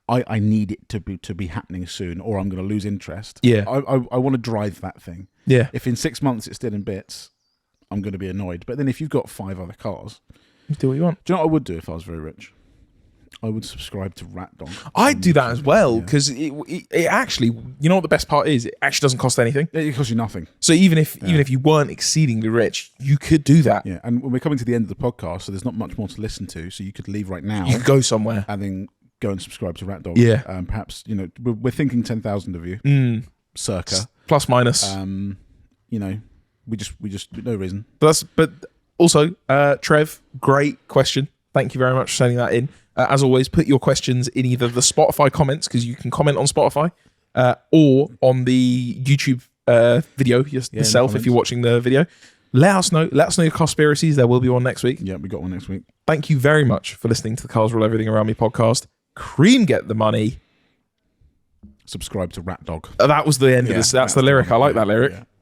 I need it to be happening soon, or I'm going to lose interest. Yeah. I want to drive that thing. Yeah. If in 6 months it's still in bits, I'm going to be annoyed. But then if you've got 5 other cars, Do what you want. do you know what I would do if I was very rich? I would subscribe to RatDog. I'd do that as well because it actually, you know what the best part is? It actually doesn't cost anything. It costs you nothing. So even if you weren't exceedingly rich, you could do that. Yeah, and we're coming to the end of the podcast, so there's not much more to listen to. So you could leave right now. You could go somewhere. And then go and subscribe to RatDog. Yeah. Perhaps, we're thinking 10,000 of you. Circa. Plus minus. We just no reason. But also, Trev, great question. Thank you very much for sending that in. As always, put your questions in either the Spotify comments, because you can comment on Spotify, or on the YouTube video yourself if you're watching the video. Let us know your conspiracies. There will be one next week. Yeah, we got one next week. Thank you very much for listening to the Cars Rule Everything Around Me podcast. C.R.E.A.M get the money. Subscribe to RatDog. That was the end of this. That's the lyric. I like that lyric. Yeah.